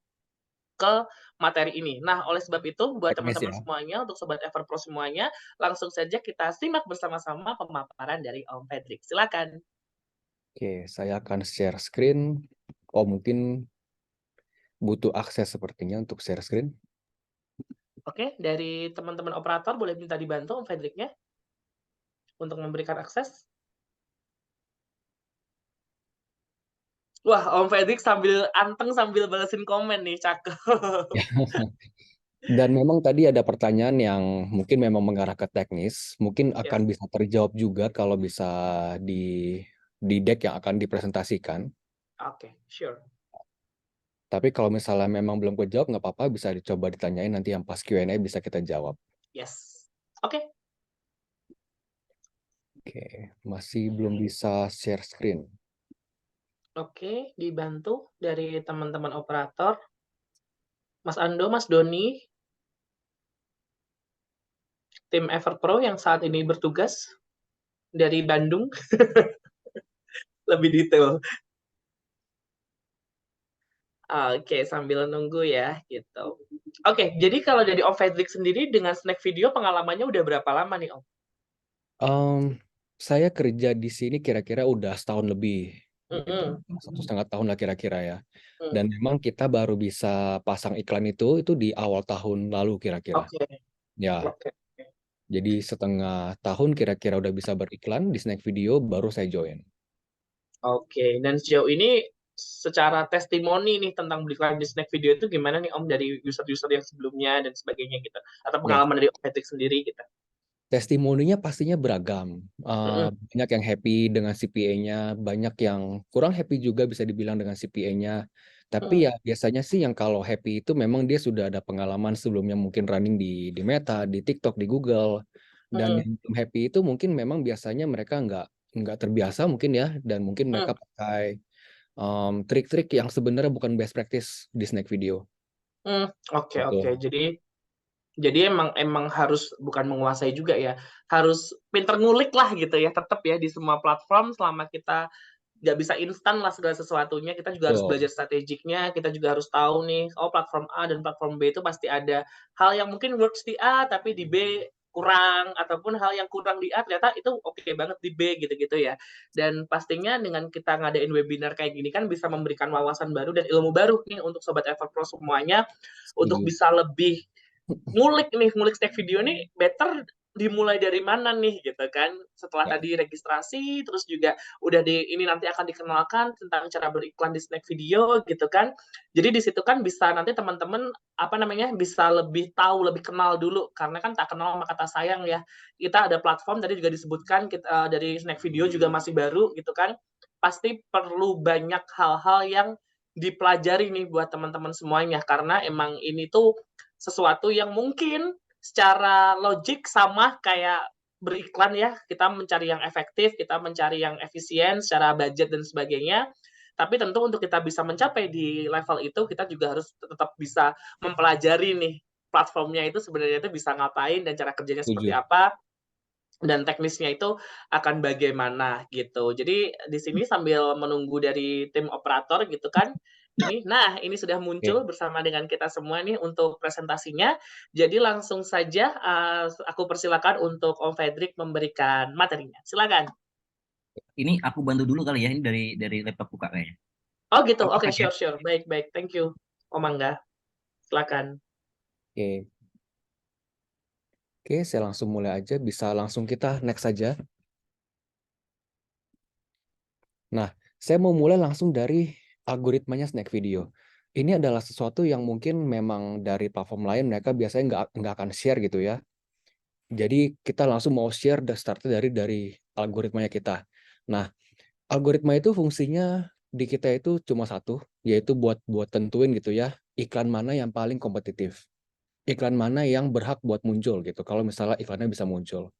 ke materi ini. Nah, oleh sebab itu buat Teknis teman-teman ya. semuanya, untuk sobat Everpro semuanya, langsung saja kita simak bersama-sama pemaparan dari Om Patrick. Silakan. Oke, saya akan share screen. Oh, mungkin butuh akses sepertinya untuk share screen. Oke, dari teman-teman operator boleh minta dibantu Om Fedriknya untuk memberikan akses? Wah, Om Fedrik sambil anteng sambil balesin komen nih, cakep. Dan memang tadi ada pertanyaan yang mungkin memang mengarah ke teknis, mungkin akan Yes, bisa terjawab juga kalau bisa di deck yang akan dipresentasikan. oke, sure. Tapi kalau misalnya memang belum kejawab, nggak apa-apa, bisa dicoba ditanyain nanti yang pas Q&A bisa kita jawab. Yes. Oke, Oke, masih belum bisa share screen. oke, dibantu dari teman-teman operator. Mas Ando, Mas Doni, tim Everpro yang saat ini bertugas dari Bandung, lebih detail. Oke, sambil nunggu ya, gitu. Oke, jadi kalau dari Om Fedrik sendiri dengan Snack Video pengalamannya udah berapa lama nih, Om? Saya kerja di sini kira-kira udah setahun lebih, gitu. Mhm, 1,5 tahun lah kira-kira ya. mmm, Dan memang kita baru bisa pasang iklan itu di awal tahun lalu kira-kira. oke Ya, oke. jadi setengah tahun kira-kira udah bisa beriklan di Snack Video, baru saya join. Oke, dan sejauh ini secara testimoni nih tentang beriklan di Snack Video itu gimana nih Om dari user-user yang sebelumnya dan sebagainya gitu? Atau Ya, pengalaman dari Om Patrick sendiri gitu? testimoninya pastinya beragam. Mhm, Banyak yang happy dengan CPA-nya, banyak yang kurang happy juga bisa dibilang dengan CPA-nya. Tapi mhm, ya biasanya sih yang kalau happy itu memang dia sudah ada pengalaman sebelumnya mungkin running di Meta, di TikTok, di Google. Dan Mm, yang belum happy itu mungkin memang biasanya mereka nggak terbiasa mungkin ya, dan mungkin mm, mereka pakai trik-trik yang sebenarnya bukan best practice di snack video. oke Gitu. oke. Jadi emang harus bukan menguasai juga ya, harus pinter ngulik lah gitu ya, tetap ya di semua platform selama kita nggak bisa instan lah segala sesuatunya, kita juga harus Betul. belajar strategiknya, kita juga harus tahu nih, oh platform A dan platform B itu pasti ada hal yang mungkin works di A tapi di B kurang, ataupun hal yang kurang di A ternyata itu oke banget di B gitu-gitu ya. Dan pastinya dengan kita ngadain webinar kayak gini kan bisa memberikan wawasan baru dan ilmu baru nih untuk Sobat Everpro semuanya, untuk Setuju. bisa lebih ngulik snack video nih better dimulai dari mana nih gitu kan, setelah Ya, tadi registrasi terus juga udah ini nanti akan dikenalkan tentang cara beriklan di snack video gitu kan, jadi di situ kan bisa nanti teman-teman apa namanya bisa lebih tahu lebih kenal dulu karena kan tak kenal maka kata sayang ya, kita ada platform tadi juga disebutkan kita dari snack video juga masih baru gitu kan, pasti perlu banyak hal-hal yang dipelajari nih buat teman-teman semuanya karena emang ini tuh sesuatu yang mungkin secara logik sama kayak beriklan ya, kita mencari yang efektif, kita mencari yang efisien secara budget dan sebagainya. Tapi tentu untuk kita bisa mencapai di level itu, kita juga harus tetap bisa mempelajari nih platformnya itu sebenarnya itu bisa ngapain dan cara kerjanya seperti setuju. apa dan teknisnya itu akan bagaimana gitu. Jadi di sini sambil menunggu dari tim operator gitu kan, ini sudah muncul Oke. bersama dengan kita semua nih untuk presentasinya. Jadi langsung saja aku persilakan untuk Om Fredrik memberikan materinya. Silakan. Ini aku bantu dulu kali ya, ini dari laptop buka kayaknya. Oh gitu. Aku Oke, cek ya. sure sure. Baik baik. Thank you. Om Angga. Silakan. Oke. Oke, saya langsung mulai aja. Bisa langsung kita next saja. Nah, saya mau mulai langsung dari algoritmanya snack video. Ini adalah sesuatu yang mungkin memang dari platform lain mereka biasanya nggak akan share gitu ya. Jadi kita langsung mau share startnya dari algoritmanya kita. Nah, algoritma itu fungsinya di kita itu cuma satu, yaitu buat tentuin gitu ya, iklan mana yang paling kompetitif. Iklan mana yang berhak buat muncul gitu, kalau misalnya iklannya bisa muncul.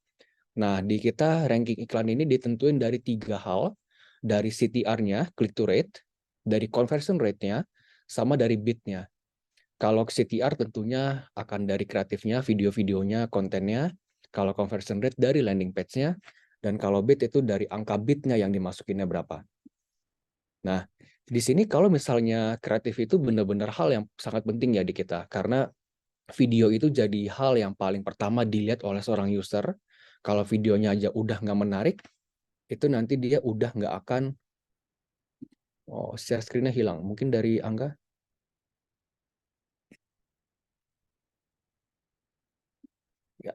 Nah, di kita ranking iklan ini ditentuin dari 3 hal, dari CTR-nya, click to rate, dari conversion rate-nya, sama dari bid-nya. Kalau CTR tentunya akan dari kreatifnya, video-videonya, kontennya. Kalau conversion rate dari landing page-nya. Dan kalau bid itu dari angka bid-nya yang dimasukinnya berapa. Nah, di sini kalau misalnya kreatif itu benar-benar hal yang sangat penting ya di kita. Karena video itu jadi hal yang paling pertama dilihat oleh seorang user. Kalau videonya aja udah nggak menarik, itu nanti dia udah nggak akan, oh, share screen-nya hilang. Mungkin dari Angga? Ya,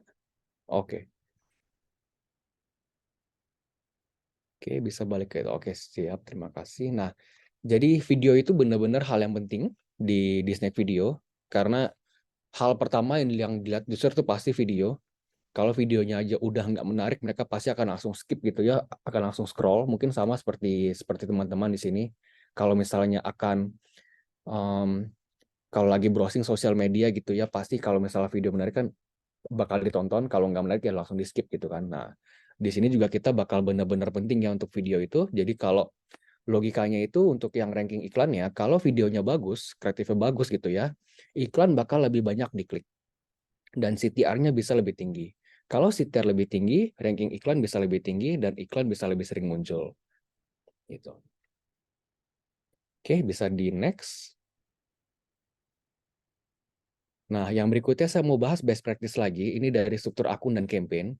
oke. Oke, bisa balik ke itu. Oke, siap. Terima kasih. Nah, jadi video itu benar-benar hal yang penting di snack video. Karena hal pertama yang dilihat user itu pasti video. Kalau videonya aja udah nggak menarik, mereka pasti akan langsung skip gitu ya, akan langsung scroll. Mungkin sama seperti teman-teman di sini. Kalau misalnya akan um, kalau lagi browsing sosial media gitu ya, pasti kalau misalnya video menarik kan bakal ditonton, kalau nggak menarik ya langsung di skip gitu kan. Nah, di sini juga kita bakal benar-benar penting ya untuk video itu. Jadi kalau logikanya itu untuk yang ranking iklan ya, kalau videonya bagus, kreatifnya bagus gitu ya, iklan bakal lebih banyak diklik dan CTR-nya bisa lebih tinggi. Kalau CTR lebih tinggi, ranking iklan bisa lebih tinggi dan iklan bisa lebih sering muncul. Gitu. Oke, bisa di next. Nah, yang berikutnya saya mau bahas best practice lagi. Ini dari struktur akun dan campaign.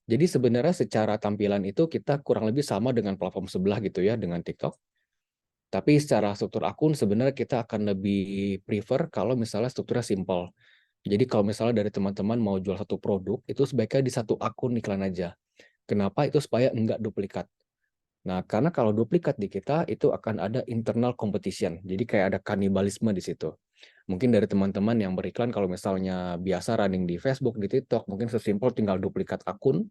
Jadi sebenarnya secara tampilan itu kita kurang lebih sama dengan platform sebelah gitu ya, dengan TikTok. Tapi secara struktur akun sebenarnya kita akan lebih prefer kalau misalnya strukturnya simple. Jadi kalau misalnya dari teman-teman mau jual satu produk, itu sebaiknya di satu akun iklan aja. Kenapa? Itu supaya enggak duplikat. Nah, karena kalau duplikat di kita, itu akan ada internal competition. Jadi kayak ada kanibalisme di situ. Mungkin dari teman-teman yang beriklan, kalau misalnya biasa running di Facebook, di TikTok, mungkin sesimpel tinggal duplikat akun,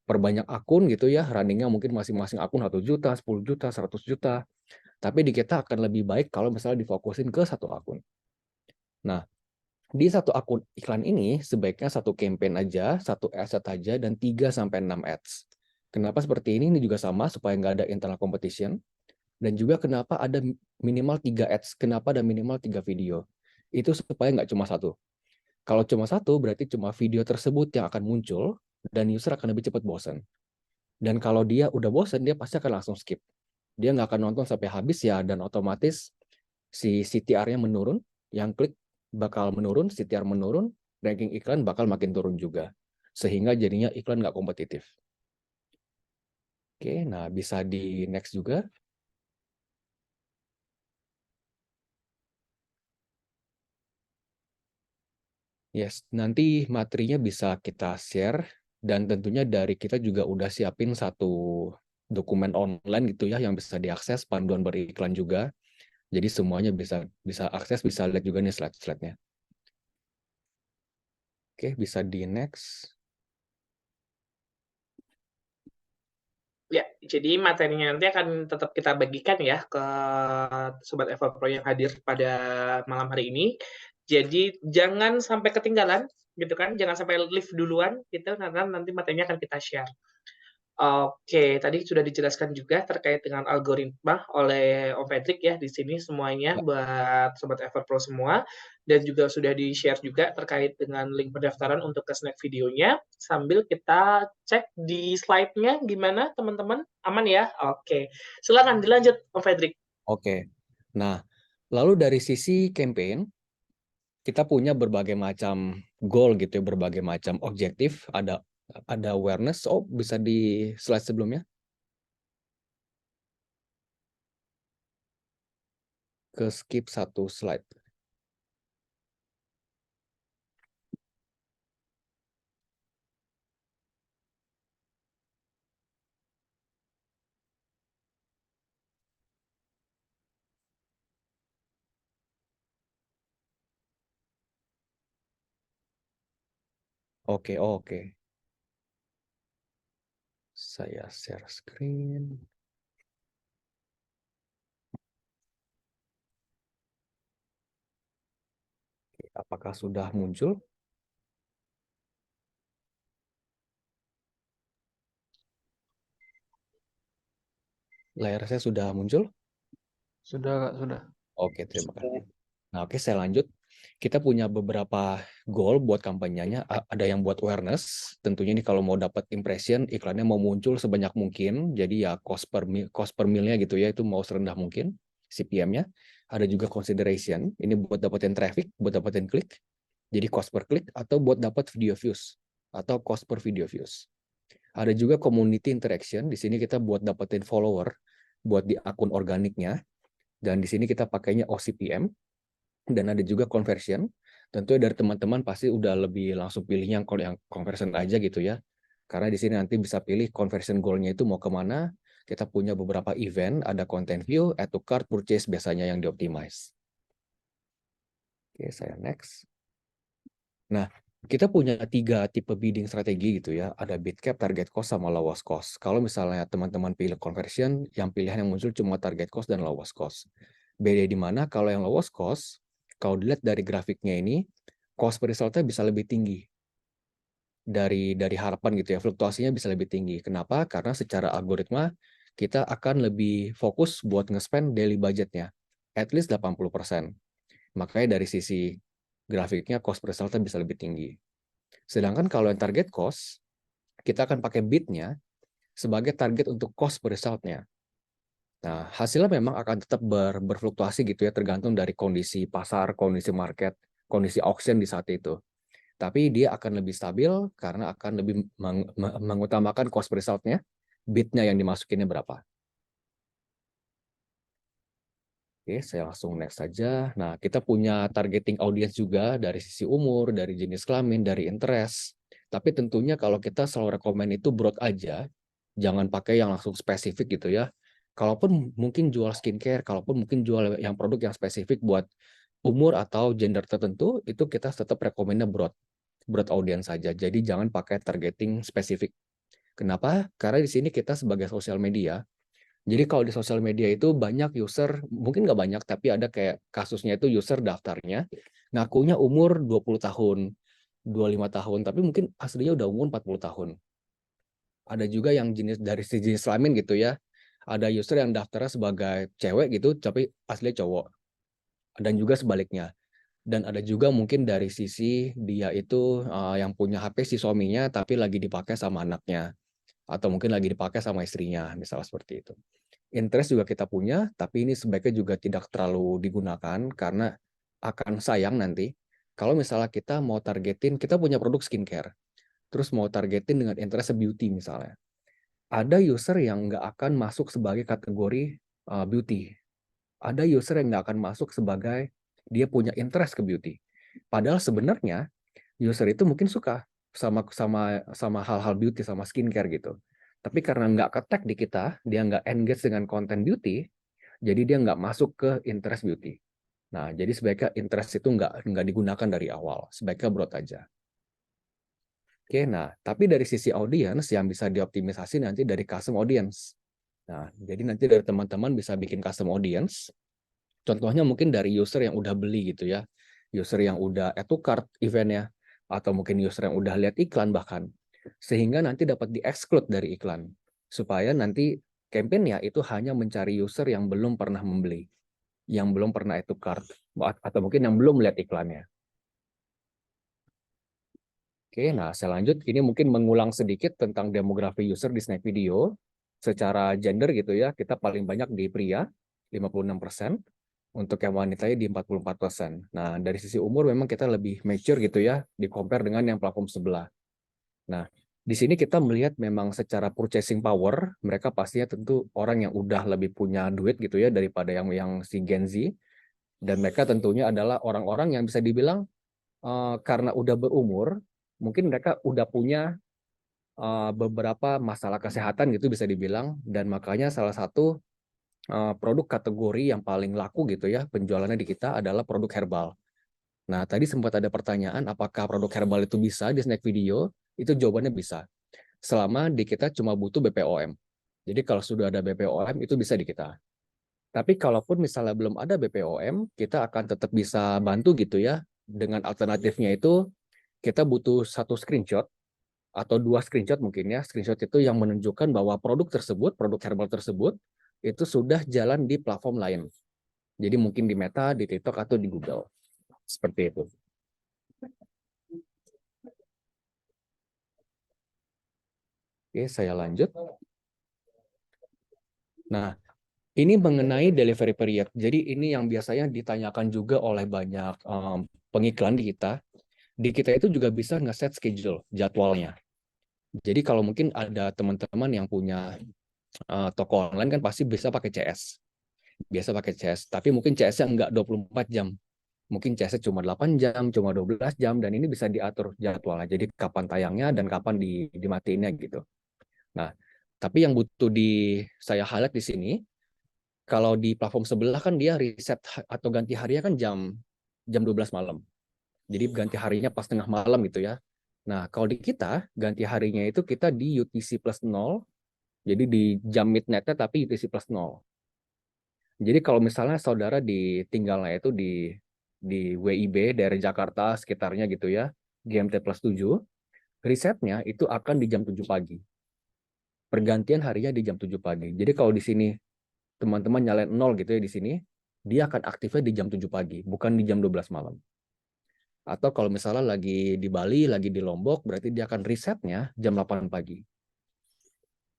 perbanyak akun gitu ya, runningnya mungkin masing-masing akun 1 juta, 10 juta, 100 juta. Tapi di kita akan lebih baik kalau misalnya difokusin ke satu akun. Nah, Di satu akun iklan ini sebaiknya satu campaign aja, satu asset aja, dan 3-6 ads. Kenapa seperti ini? Ini juga sama supaya nggak ada internal competition. Dan juga kenapa ada minimal 3 ads, kenapa ada minimal 3 video. Itu supaya nggak cuma satu. Kalau cuma satu, berarti cuma video tersebut yang akan muncul, dan user akan lebih cepat bosan. Dan kalau dia udah bosan, dia pasti akan langsung skip. Dia nggak akan nonton sampai habis ya, dan otomatis si CTR-nya menurun, yang klik bakal menurun, CTR menurun, ranking iklan bakal makin turun juga. Sehingga jadinya iklan nggak kompetitif. Oke, nah bisa di next juga. Yes, nanti materinya bisa kita share, dan tentunya dari kita juga udah siapin satu dokumen online gitu ya, yang bisa diakses, panduan beriklan juga. Jadi semuanya bisa bisa akses, bisa lihat juga nih slide-slide-nya. Oke, bisa di next. Ya, jadi materinya nanti akan tetap kita bagikan ya ke Sobat Eva Pro yang hadir pada malam hari ini. Jadi jangan sampai ketinggalan gitu kan, jangan sampai live duluan gitu, karena nanti materinya akan kita share. Oke, tadi sudah dijelaskan juga terkait dengan algoritma oleh Om Patrick ya di sini semuanya Ya, buat Sobat Everpro semua, dan juga sudah di-share juga terkait dengan link pendaftaran untuk ke snack videonya, sambil kita cek di slide-nya gimana teman-teman, aman ya? Oke, silakan dilanjut Om Patrick. oke. Nah, lalu dari sisi campaign, kita punya berbagai macam goal gitu ya, berbagai macam objektif. Ada awareness. Oh, bisa di slide sebelumnya. Ke skip satu slide. Oke, oke. Saya share screen. Apakah sudah muncul? Layar saya sudah muncul? Sudah, Kak, sudah. Oke, terima kasih. Nah, oke, saya lanjut. Kita punya beberapa goal buat kampanyenya. Ada yang buat awareness. Tentunya ini kalau mau dapat impression, iklannya mau muncul sebanyak mungkin. Jadi ya cost per mil-nya gitu ya, itu mau serendah mungkin CPM-nya. Ada juga consideration. Ini buat dapetin traffic, buat dapetin klik. Jadi cost per klik, atau buat dapat video views, atau cost per video views. Ada juga community interaction. Di sini kita buat dapetin follower, buat di akun organiknya. Dan di sini kita pakainya OCPM, dan ada juga conversion. Tentunya dari teman-teman pasti udah lebih langsung pilih yang conversion aja gitu ya. Karena di sini nanti bisa pilih conversion goal-nya itu mau kemana. Kita punya beberapa event, ada content view, add to cart, purchase biasanya yang dioptimize. Oke, saya next. Nah, kita punya 3 tipe bidding strategi gitu ya. Ada bid cap, target cost, sama lowest cost. Kalau misalnya teman-teman pilih conversion, yang pilihan yang muncul cuma target cost dan lowest cost. Beda di mana kalau yang lowest cost, kalau dilihat dari grafiknya ini, cost per resultnya bisa lebih tinggi dari harapan gitu ya. Fluktuasinya bisa lebih tinggi. Kenapa? Karena secara algoritma kita akan lebih fokus buat nge-spend daily budgetnya. At least 80%. Makanya dari sisi grafiknya cost per resultnya bisa lebih tinggi. Sedangkan kalau yang target cost, kita akan pakai bid-nya sebagai target untuk cost per result-nya. Nah, hasilnya memang akan tetap berfluktuasi gitu ya, tergantung dari kondisi pasar, kondisi market, kondisi auction di saat itu. Tapi dia akan lebih stabil karena akan lebih mengutamakan cost per result-nya, bid-nya yang dimasukinnya berapa. Oke, saya langsung next saja. Nah, kita punya targeting audience juga dari sisi umur, dari jenis kelamin, dari interest. Tapi tentunya kalau kita selalu rekomen itu broad aja, jangan pakai yang langsung spesifik gitu ya. Kalaupun mungkin jual skincare, kalaupun mungkin jual yang produk yang spesifik buat umur atau gender tertentu, itu kita tetap rekomennya broad audience saja. Jadi jangan pakai targeting spesifik. Kenapa? Karena di sini kita sebagai sosial media, Jadi kalau di sosial media itu banyak user, mungkin nggak banyak, tapi ada kayak kasusnya itu user daftarnya, ngakunya umur 20 tahun, 25 tahun, tapi mungkin aslinya udah umur 40 tahun. Ada juga yang jenis dari sisi kelamin gitu ya. Ada user yang daftarnya sebagai cewek gitu, tapi aslinya cowok. Dan juga sebaliknya. Dan ada juga mungkin dari sisi dia itu yang punya HP si suaminya, tapi lagi dipakai sama anaknya. Atau mungkin lagi dipakai sama istrinya, misalnya seperti itu. Interest juga kita punya, tapi ini sebaiknya juga tidak terlalu digunakan karena akan sayang nanti. Kalau misalnya kita mau targetin, kita punya produk skincare, terus mau targetin dengan interest beauty misalnya. Ada user yang nggak akan masuk sebagai kategori beauty. Ada user yang nggak akan masuk sebagai dia punya interest ke beauty. Padahal sebenarnya user itu mungkin suka sama sama sama hal-hal beauty, sama skincare gitu. Tapi karena nggak ketek di kita, dia nggak engage dengan konten beauty, jadi dia nggak masuk ke interest beauty. Nah, jadi sebaiknya interest itu nggak digunakan dari awal, sebaiknya broad aja. Oke, nah tapi dari sisi audience yang bisa dioptimisasi nanti dari custom audience. Nah, jadi nanti dari teman-teman bisa bikin custom audience. Contohnya mungkin dari user yang udah beli gitu ya, user yang udah add to cart eventnya, atau mungkin user yang udah lihat iklan bahkan, sehingga nanti dapat di-exclude dari iklan, supaya nanti campaign-nya itu hanya mencari user yang belum pernah membeli, yang belum pernah add to cart, atau mungkin yang belum lihat iklannya. Oke, nah saya lanjut. Ini mungkin mengulang sedikit tentang demografi user di Snack Video. Secara gender gitu ya, kita paling banyak di pria, 56%. Untuk yang wanitanya di 44%. Nah, dari sisi umur memang kita lebih mature gitu ya, di-compare dengan yang platform sebelah. Nah, di sini kita melihat memang secara purchasing power, mereka pastinya tentu orang yang udah lebih punya duit gitu ya, daripada yang si Gen Z. Dan mereka tentunya adalah orang-orang yang bisa dibilang karena udah berumur, mungkin mereka udah punya beberapa masalah kesehatan gitu bisa dibilang, dan makanya salah satu produk kategori yang paling laku gitu ya penjualannya di kita adalah produk herbal. Nah, tadi sempat ada pertanyaan apakah produk herbal itu bisa di Snack Video? Itu jawabannya bisa. Selama di kita cuma butuh BPOM. Jadi kalau sudah ada BPOM itu bisa di kita. Tapi kalaupun misalnya belum ada BPOM, kita akan tetap bisa bantu gitu ya. Dengan alternatifnya itu kita butuh satu screenshot atau dua screenshot mungkin ya. Screenshot itu yang menunjukkan bahwa produk tersebut, produk herbal tersebut, itu sudah jalan di platform lain. Jadi mungkin di Meta, di TikTok, atau di Google. Seperti itu. Oke, saya lanjut. Nah, ini mengenai delivery period. Jadi ini yang biasanya ditanyakan juga oleh banyak pengiklan di kita. Di kita itu juga bisa nge-set schedule, jadwalnya. Jadi kalau mungkin ada teman-teman yang punya toko online kan pasti bisa pakai CS. Biasa pakai CS, tapi mungkin CS-nya enggak 24 jam. Mungkin CS-nya cuma 8 jam, cuma 12 jam, dan ini bisa diatur jadwalnya. Jadi kapan tayangnya dan kapan dimatiinnya gitu. Nah, tapi yang butuh saya highlight di sini, kalau di platform sebelah kan dia reset atau ganti harinya kan jam 12 malam. Jadi ganti harinya pas tengah malam gitu ya. Nah, kalau di kita, ganti harinya itu kita di UTC plus 0, jadi di jam midnight-nya tapi UTC plus 0. Jadi kalau misalnya saudara tinggalnya itu di WIB, daerah Jakarta sekitarnya gitu ya, GMT plus 7, risetnya itu akan di jam 7 pagi. Pergantian harinya di jam 7 pagi. Jadi kalau di sini teman-teman nyalain 0 gitu ya di sini, dia akan aktifnya di jam 7 pagi, bukan di jam 12 malam. Atau kalau misalnya lagi di Bali, lagi di Lombok, berarti dia akan risetnya jam 8 pagi.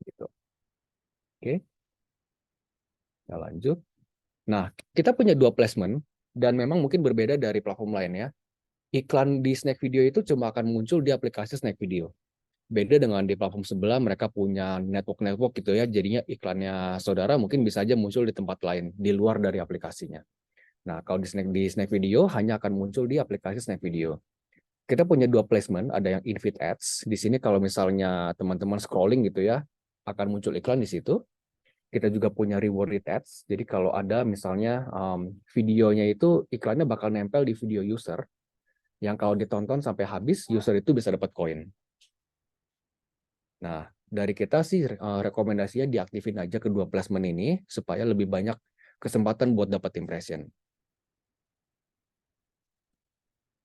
Gitu. Oke. Kita lanjut. Nah, kita punya dua placement, dan memang mungkin berbeda dari platform lainnya. Iklan di Snack Video itu cuma akan muncul di aplikasi Snack Video. Beda dengan di platform sebelah, mereka punya network gitu ya, jadinya iklannya saudara mungkin bisa aja muncul di tempat lain, di luar dari aplikasinya. Nah, kalau di Snack Video, hanya akan muncul di aplikasi Snack Video. Kita punya dua placement, ada yang in-feed ads. Di sini kalau misalnya teman-teman scrolling gitu ya, akan muncul iklan di situ. Kita juga punya rewarded ads. Jadi kalau ada misalnya videonya itu iklannya bakal nempel di video user, yang kalau ditonton sampai habis, user itu bisa dapat koin. Nah, Dari kita sih rekomendasinya diaktifin aja kedua placement ini supaya lebih banyak kesempatan buat dapat impression.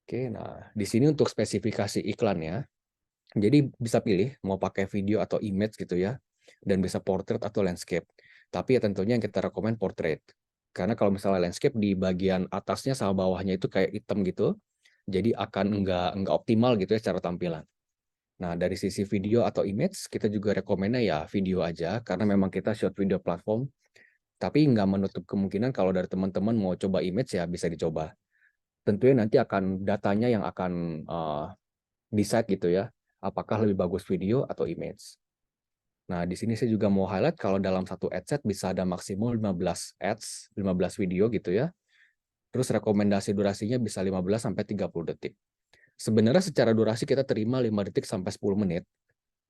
Oke, nah di sini untuk spesifikasi iklannya, jadi bisa pilih mau pakai video atau image gitu ya, dan bisa portrait atau landscape. Tapi ya tentunya yang kita rekomen portrait. Karena kalau misalnya landscape di bagian atasnya sama bawahnya itu kayak hitam gitu, jadi akan nggak optimal gitu ya secara tampilan. Nah, dari sisi video atau image, kita juga rekomennya ya video aja, karena memang kita short video platform, tapi nggak menutup kemungkinan kalau dari teman-teman mau coba image ya bisa dicoba. Tentunya nanti akan datanya yang akan decide gitu ya, apakah lebih bagus video atau image. Nah, di sini saya juga mau highlight kalau dalam satu adset bisa ada maksimum 15 ads, 15 video gitu ya. Terus rekomendasi durasinya bisa 15 sampai 30 detik. Sebenarnya secara durasi kita terima 5 detik sampai 10 menit.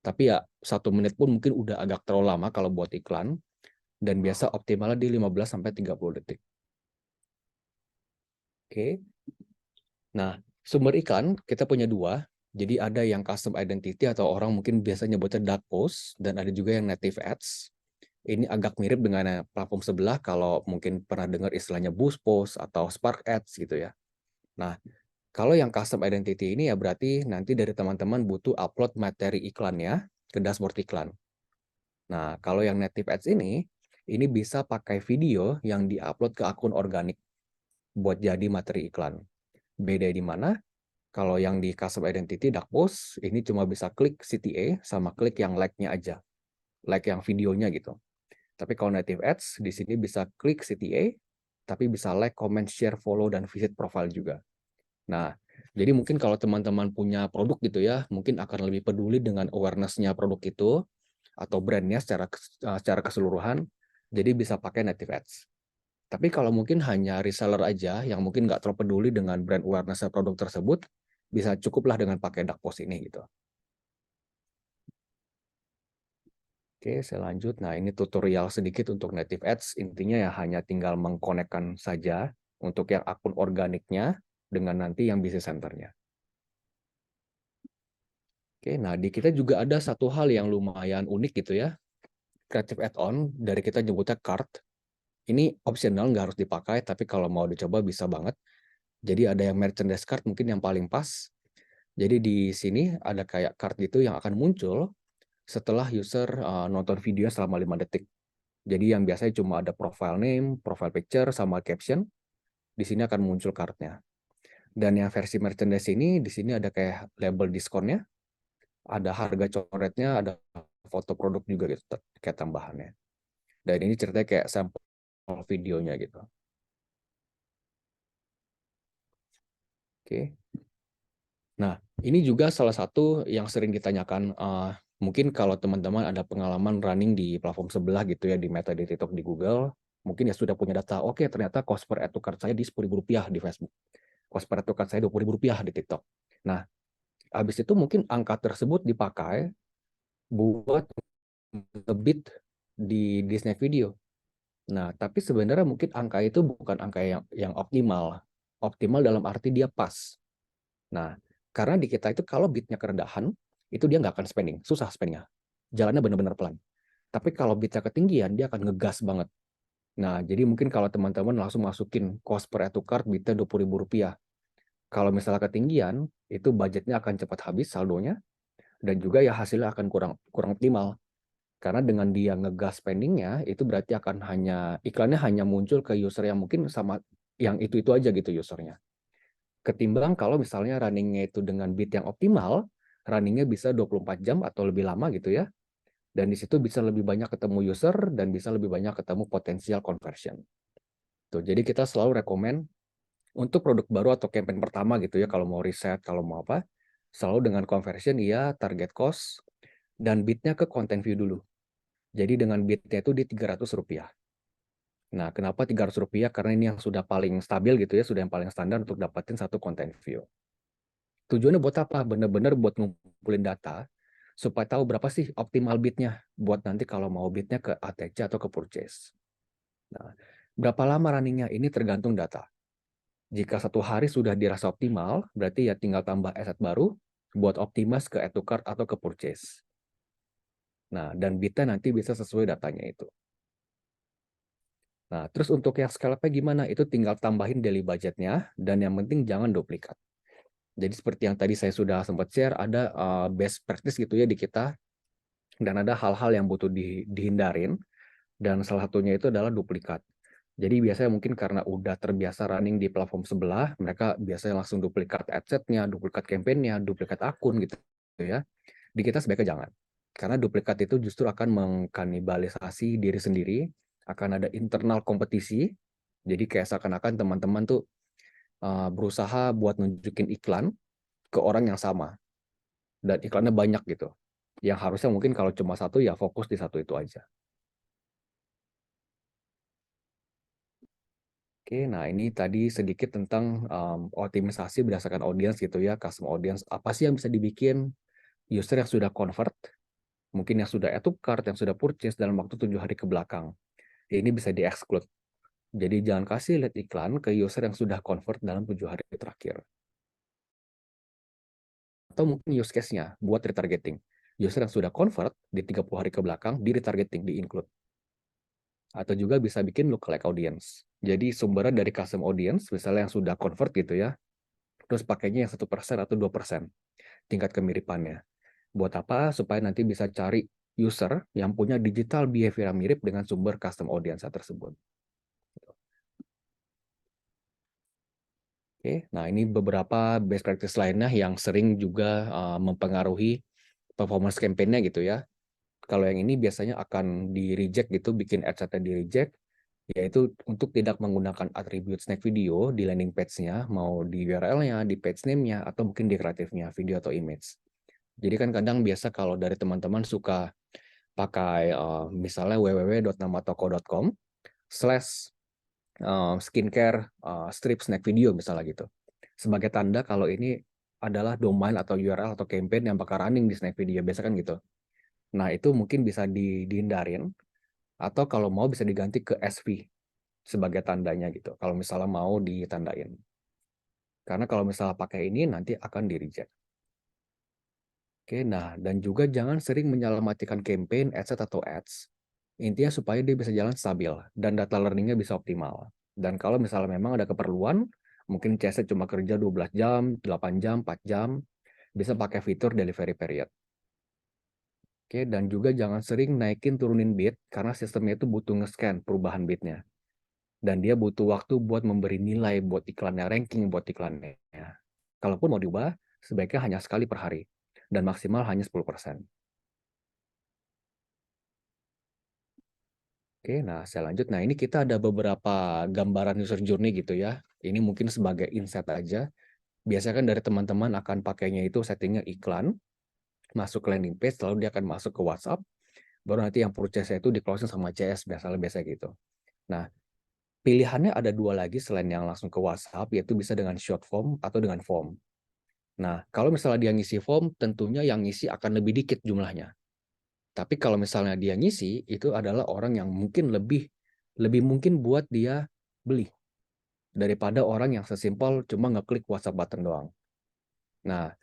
Tapi ya 1 menit pun mungkin udah agak terlalu lama kalau buat iklan. Dan biasa optimalnya di 15 sampai 30 detik. Oke. Nah, sumber iklan kita punya 2. Jadi ada yang custom identity atau orang mungkin biasa nyebutnya dark post, dan ada juga yang native ads. Ini agak mirip dengan platform sebelah kalau mungkin pernah dengar istilahnya boost post atau spark ads gitu ya. Nah, kalau yang custom identity ini ya berarti nanti dari teman-teman butuh upload materi iklannya ke dashboard iklan. Nah, kalau yang native ads ini bisa pakai video yang diupload ke akun organik buat jadi materi iklan. Beda di mana? Kalau yang di custom identity dark post ini cuma bisa klik CTA sama klik yang like-nya aja. Like yang videonya gitu. Tapi kalau native ads di sini bisa klik CTA, tapi bisa like, comment, share, follow, dan visit profile juga. Nah, jadi mungkin kalau teman-teman punya produk gitu ya, mungkin akan lebih peduli dengan awareness-nya produk itu atau brand-nya secara keseluruhan, jadi bisa pakai native ads. Tapi kalau mungkin hanya reseller aja yang mungkin nggak terlalu peduli dengan brand awareness produk tersebut, bisa cukuplah dengan pakai dark post ini gitu. Oke, saya lanjut. Nah, ini tutorial sedikit untuk native ads. Intinya ya hanya tinggal mengkonekkan saja untuk yang akun organiknya dengan nanti yang business centernya. Oke, nah di kita juga ada satu hal yang lumayan unik gitu ya. Creative add-on, dari kita nyebutnya card. Ini optional, nggak harus dipakai, tapi kalau mau dicoba bisa banget. Jadi ada yang merchandise card mungkin yang paling pas. Jadi di sini ada kayak card gitu yang akan muncul setelah user nonton video selama 5 detik. Jadi yang biasanya cuma ada profile name, profile picture, sama caption. Di sini akan muncul cardnya. Dan yang versi merchandise ini, di sini ada kayak label diskonnya, ada harga coretnya, ada foto produk juga gitu, kayak tambahannya. Dan ini ceritanya kayak sampel videonya gitu. Oke. Nah, ini juga salah satu yang sering ditanyakan. Mungkin kalau teman-teman ada pengalaman running di platform sebelah gitu ya, di Meta, di TikTok, di Google, mungkin ya sudah punya data. Oke, ternyata cost per add to cart saya di Rp10.000 di Facebook. Cost per add to cart saya Rp20.000 di TikTok. Nah, habis itu mungkin angka tersebut dipakai buat ngebit di snack video. Nah, tapi sebenarnya mungkin angka itu bukan angka yang optimal. Optimal dalam arti dia pas. Nah, karena di kita itu kalau bitnya kerendahan, itu dia nggak akan spending, susah spendingnya. Jalannya benar-benar pelan. Tapi kalau bitnya ketinggian, dia akan ngegas banget. Nah, jadi mungkin kalau teman-teman langsung masukin cost per add to cart bitnya Rp20.000. Kalau misalnya ketinggian, itu budgetnya akan cepat habis saldonya, dan juga ya hasilnya akan kurang optimal. Karena dengan dia ngegas spendingnya, itu berarti akan iklannya hanya muncul ke user yang mungkin sama yang itu aja gitu usernya. Ketimbang kalau misalnya runningnya itu dengan bit yang optimal, runningnya bisa 24 jam atau lebih lama gitu ya. Dan di situ bisa lebih banyak ketemu user dan bisa lebih banyak ketemu potensial conversion. Tuh, jadi kita selalu rekomen untuk produk baru atau campaign pertama gitu ya, kalau mau riset, kalau mau apa, selalu dengan conversion ya target cost dan bitnya ke content view dulu. Jadi dengan bitnya itu di Rp300. Nah, kenapa Rp300? Karena ini yang sudah paling stabil gitu ya, sudah yang paling standar untuk dapatin satu content view. Tujuannya buat apa? Bener-bener buat ngumpulin data supaya tahu berapa sih optimal bitnya buat nanti kalau mau bitnya ke ATC atau ke purchase. Nah, berapa lama runningnya? Ini tergantung data. Jika 1 hari sudah dirasa optimal, berarti ya tinggal tambah asset baru buat optimize ke add to cart atau ke purchase. Nah, dan bitnya nanti bisa sesuai datanya itu. Nah, terus untuk yang scale-up-nya gimana? Itu tinggal tambahin daily budgetnya, dan yang penting jangan duplikat. Jadi seperti yang tadi saya sudah sempat share, ada best practice gitu ya di kita, dan ada hal-hal yang butuh dihindarin, dan salah satunya itu adalah duplikat. Jadi biasanya mungkin karena udah terbiasa running di platform sebelah, mereka biasanya langsung duplikat adset-nya, duplikat campaign-nya, duplikat akun gitu ya. Di kita sebaiknya jangan. Karena duplikat itu justru akan mengkanibalisasi diri sendiri, akan ada internal kompetisi. Jadi kayak seakan-akan teman-teman tuh berusaha buat nunjukin iklan ke orang yang sama. Dan iklannya banyak gitu. Yang harusnya mungkin kalau cuma satu ya fokus di satu itu aja. Oke, nah ini tadi sedikit tentang optimisasi berdasarkan audiens gitu ya, custom audience. Apa sih yang bisa dibikin user yang sudah convert, mungkin yang sudah add to cart, yang sudah purchase dalam waktu 7 hari ke belakang. Ini bisa di-exclude. Jadi jangan kasih lihat iklan ke user yang sudah convert dalam 7 hari terakhir. Atau mungkin use case-nya buat retargeting. User yang sudah convert di 30 hari ke belakang, di retargeting, di-include. Atau juga bisa bikin lookalike audience. Jadi sumbernya dari custom audience, misalnya yang sudah convert gitu ya, terus pakainya yang 1% atau 2% tingkat kemiripannya. Buat apa? Supaya nanti bisa cari user yang punya digital behavior yang mirip dengan sumber custom audience tersebut. Oke, nah ini beberapa best practice lainnya yang sering juga mempengaruhi performance campaign-nya gitu ya. Kalau yang ini biasanya akan di-reject gitu, bikin adset-nya di-reject, yaitu untuk tidak menggunakan atribut snack video di landing page-nya, mau di URL-nya, di page name-nya, atau mungkin di kreatifnya, video atau image. Jadi kan kadang biasa kalau dari teman-teman suka pakai misalnya www.namatoko.com/skincare strip snack video misalnya gitu. Sebagai tanda kalau ini adalah domain atau URL atau campaign yang bakal running di snack video, biasa kan gitu. Nah, itu mungkin bisa dihindarin, atau kalau mau bisa diganti ke SV sebagai tandanya gitu, kalau misalnya mau ditandain. Karena kalau misalnya pakai ini, nanti akan di-reject. Oke, nah, dan juga jangan sering menyalamatkan campaign, adset atau ads. Intinya supaya dia bisa jalan stabil, dan data learning-nya bisa optimal. Dan kalau misalnya memang ada keperluan, mungkin CS cuma kerja 12 jam, 8 jam, 4 jam, bisa pakai fitur delivery period. Oke, dan juga jangan sering naikin turunin bit karena sistemnya itu butuh nge-scan perubahan bitnya. Dan dia butuh waktu buat memberi nilai buat iklannya, ranking buat iklannya. Kalaupun mau diubah, sebaiknya hanya sekali per hari dan maksimal hanya 10%. Oke, nah saya lanjut. Nah, ini kita ada beberapa gambaran user journey gitu ya. Ini mungkin sebagai insight aja. Biasanya kan dari teman-teman akan pakainya itu settingnya iklan, masuk ke landing page, lalu dia akan masuk ke WhatsApp, baru nanti yang purchase itu di closing sama CS, biasa gitu. Nah, pilihannya ada dua lagi selain yang langsung ke WhatsApp, yaitu bisa dengan short form atau dengan form. Nah, kalau misalnya dia ngisi form, tentunya yang ngisi akan lebih dikit jumlahnya. Tapi kalau misalnya dia ngisi, itu adalah orang yang mungkin lebih mungkin buat dia beli daripada orang yang sesimpel cuma ngeklik WhatsApp button doang. Nah,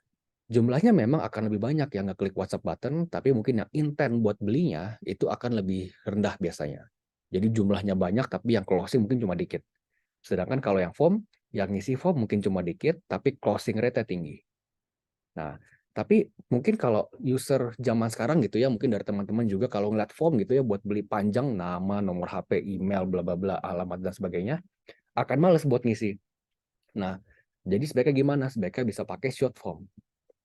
jumlahnya memang akan lebih banyak yang ngeklik WhatsApp button, tapi mungkin yang intent buat belinya itu akan lebih rendah biasanya. Jadi jumlahnya banyak, tapi yang closing mungkin cuma dikit. Sedangkan kalau yang form, yang ngisi form mungkin cuma dikit, tapi closing rate-nya tinggi. Nah, tapi mungkin kalau user zaman sekarang gitu ya, mungkin dari teman-teman juga kalau ngeliat form gitu ya buat beli panjang nama, nomor HP, email, bla bla bla, alamat dan sebagainya, akan males buat ngisi. Nah, jadi sebaiknya gimana? Sebaiknya bisa pakai short form.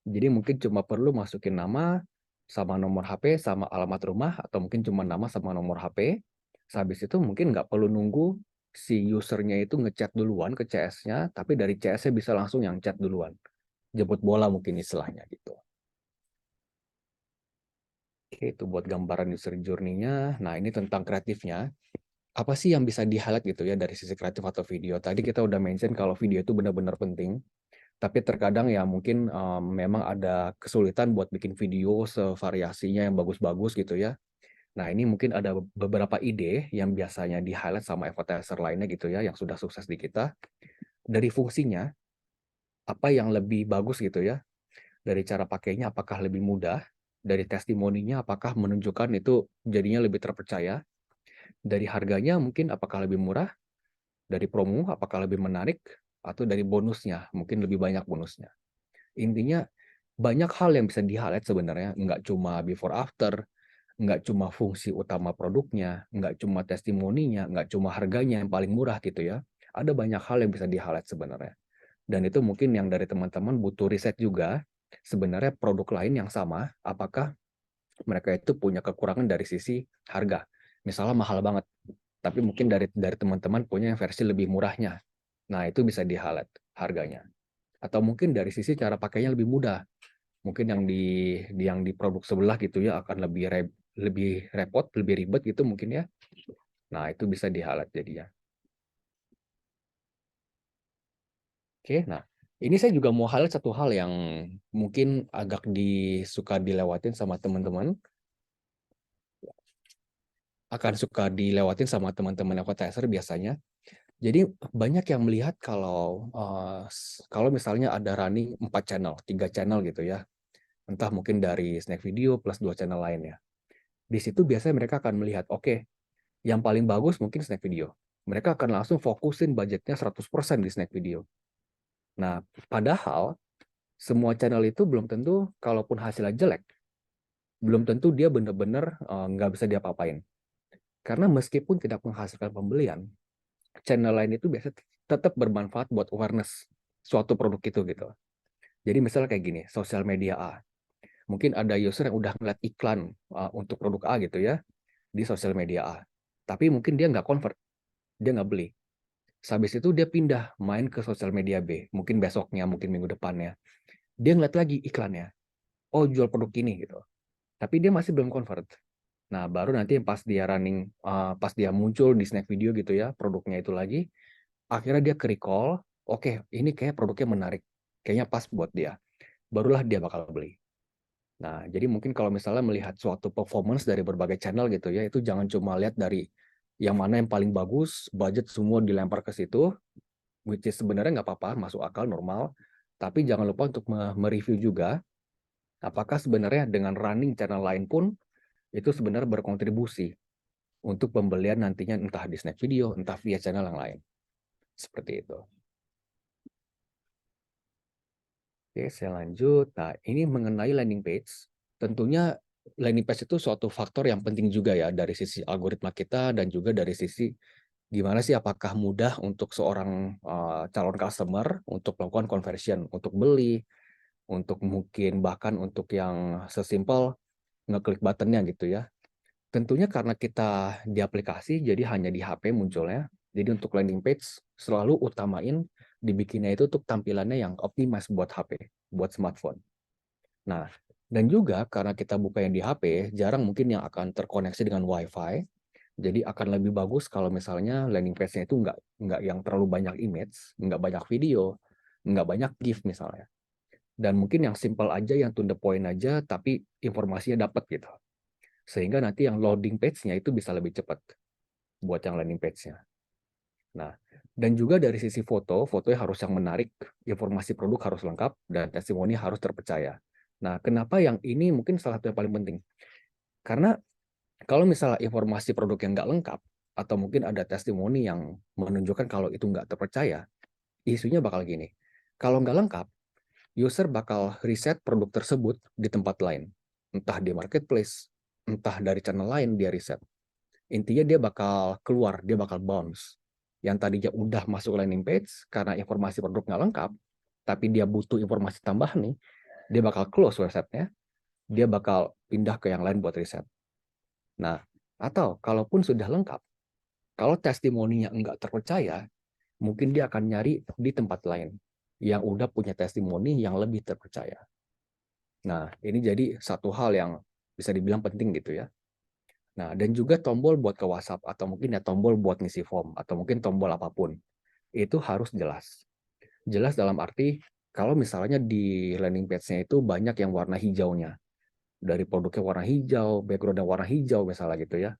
Jadi mungkin cuma perlu masukin nama sama nomor HP sama alamat rumah, atau mungkin cuma nama sama nomor HP. Habis itu mungkin nggak perlu nunggu si usernya itu ngechat duluan ke CS-nya, tapi dari CS-nya bisa langsung yang chat duluan. Jemput bola mungkin istilahnya gitu. Oke, itu buat gambaran user journey-nya. Nah, ini tentang kreatifnya. Apa sih yang bisa di-highlight gitu ya dari sisi kreatif atau video? Tadi kita udah mention kalau video itu benar-benar penting. Tapi terkadang ya mungkin memang ada kesulitan buat bikin video sevariasinya yang bagus-bagus gitu ya. Nah, ini mungkin ada beberapa ide yang biasanya di-highlight sama advertiser lainnya gitu ya, yang sudah sukses di kita. Dari fungsinya, apa yang lebih bagus gitu ya, dari cara pakainya apakah lebih mudah, Dari testimoninya apakah menunjukkan itu jadinya lebih terpercaya, dari harganya mungkin apakah lebih murah, dari promo apakah lebih menarik, atau dari bonusnya, mungkin lebih banyak bonusnya. Intinya banyak hal yang bisa di-highlight sebenarnya, nggak cuma before after, nggak cuma fungsi utama produknya, nggak cuma testimoninya, nggak cuma harganya yang paling murah gitu ya. Ada banyak hal yang bisa di-highlight sebenarnya. Dan itu mungkin yang dari teman-teman butuh riset juga, sebenarnya produk lain yang sama, apakah mereka itu punya kekurangan dari sisi harga. Misalnya mahal banget, tapi mungkin dari teman-teman punya yang versi lebih murahnya. Nah, itu bisa di-highlight harganya. Atau mungkin dari sisi cara pakainya lebih mudah. Mungkin yang di produk sebelah gitu ya akan lebih repot, lebih ribet gitu mungkin ya. Nah, itu bisa di-highlight jadinya. Oke, nah ini saya juga mau highlight satu hal yang mungkin agak suka dilewatin sama teman-teman, akan suka dilewatin sama teman-teman advertiser biasanya. Jadi banyak yang melihat kalau misalnya ada running 4 channel, 3 channel gitu ya. Entah mungkin dari Snack Video plus 2 channel lainnya. Di situ biasanya mereka akan melihat, oke, yang paling bagus mungkin Snack Video. Mereka akan langsung fokusin budgetnya 100% di Snack Video. Nah, padahal semua channel itu belum tentu, kalaupun hasilnya jelek, belum tentu dia benar-benar nggak bisa diapa-apain. Karena meskipun tidak menghasilkan pembelian, channel lain itu biasanya tetap bermanfaat buat awareness suatu produk itu gitu. Jadi misalnya kayak gini, sosial media A. Mungkin ada user yang udah ngeliat iklan untuk produk A gitu ya, di sosial media A. Tapi mungkin dia nggak convert, dia nggak beli. Habis itu dia pindah main ke sosial media B, mungkin besoknya, mungkin minggu depannya. Dia ngeliat lagi iklannya, oh jual produk ini gitu. Tapi dia masih belum convert. Nah, baru nanti pas dia pas dia muncul di Snack Video gitu ya, produknya itu lagi, akhirnya dia ke-recall, oke, ini kayak produknya menarik, kayaknya pas buat dia. Barulah dia bakal beli. Nah, jadi mungkin kalau misalnya melihat suatu performance dari berbagai channel gitu ya, itu jangan cuma lihat dari yang mana yang paling bagus, budget semua dilempar ke situ, which is sebenarnya nggak apa-apa, masuk akal, normal. Tapi jangan lupa untuk mereview juga, apakah sebenarnya dengan running channel lain pun, itu sebenarnya berkontribusi untuk pembelian nantinya entah di Snack Video, entah via channel yang lain. Seperti itu. Oke, saya lanjut. Nah, ini mengenai landing page. Tentunya landing page itu suatu faktor yang penting juga ya dari sisi algoritma kita dan juga dari sisi gimana sih apakah mudah untuk seorang calon customer untuk melakukan conversion, untuk beli, untuk mungkin bahkan untuk yang sesimpel ngeklik buttonnya gitu ya. Tentunya karena kita di aplikasi, jadi hanya di HP munculnya. Jadi untuk landing page selalu utamain dibikinnya itu untuk tampilannya yang optimis buat HP, buat smartphone. Nah, dan juga karena kita buka yang di HP, jarang mungkin yang akan terkoneksi dengan Wi-Fi. Jadi akan lebih bagus kalau misalnya landing page-nya itu nggak yang terlalu banyak image, nggak banyak video, nggak banyak GIF misalnya. Dan mungkin yang simple aja, yang to the point aja, tapi informasinya dapat gitu. Sehingga nanti yang loading page-nya itu bisa lebih cepat buat yang landing page-nya. Nah, dan juga dari sisi fotonya harus yang menarik, informasi produk harus lengkap, dan testimoni harus terpercaya. Nah, kenapa yang ini mungkin salah satu yang paling penting? Karena kalau misalnya informasi produk yang nggak lengkap, atau mungkin ada testimoni yang menunjukkan kalau itu nggak terpercaya, isunya bakal gini. Kalau nggak lengkap, user bakal riset produk tersebut di tempat lain. Entah di marketplace, entah dari channel lain dia riset. Intinya dia bakal keluar, dia bakal bounce. Yang tadinya udah masuk landing page, karena informasi produk nggak lengkap, tapi dia butuh informasi tambahan nih, dia bakal close website-nya, dia bakal pindah ke yang lain buat riset. Nah, atau kalaupun sudah lengkap, kalau testimoninya nggak terpercaya, mungkin dia akan nyari di tempat lain yang udah punya testimoni yang lebih terpercaya. Nah, ini jadi satu hal yang bisa dibilang penting gitu ya. Nah, dan juga tombol buat ke WhatsApp atau mungkin ya tombol buat ngisi form atau mungkin tombol apapun. Itu harus jelas. Jelas dalam arti kalau misalnya di landing page-nya itu banyak yang warna hijaunya. Dari produknya warna hijau, background-nya warna hijau misalnya gitu ya.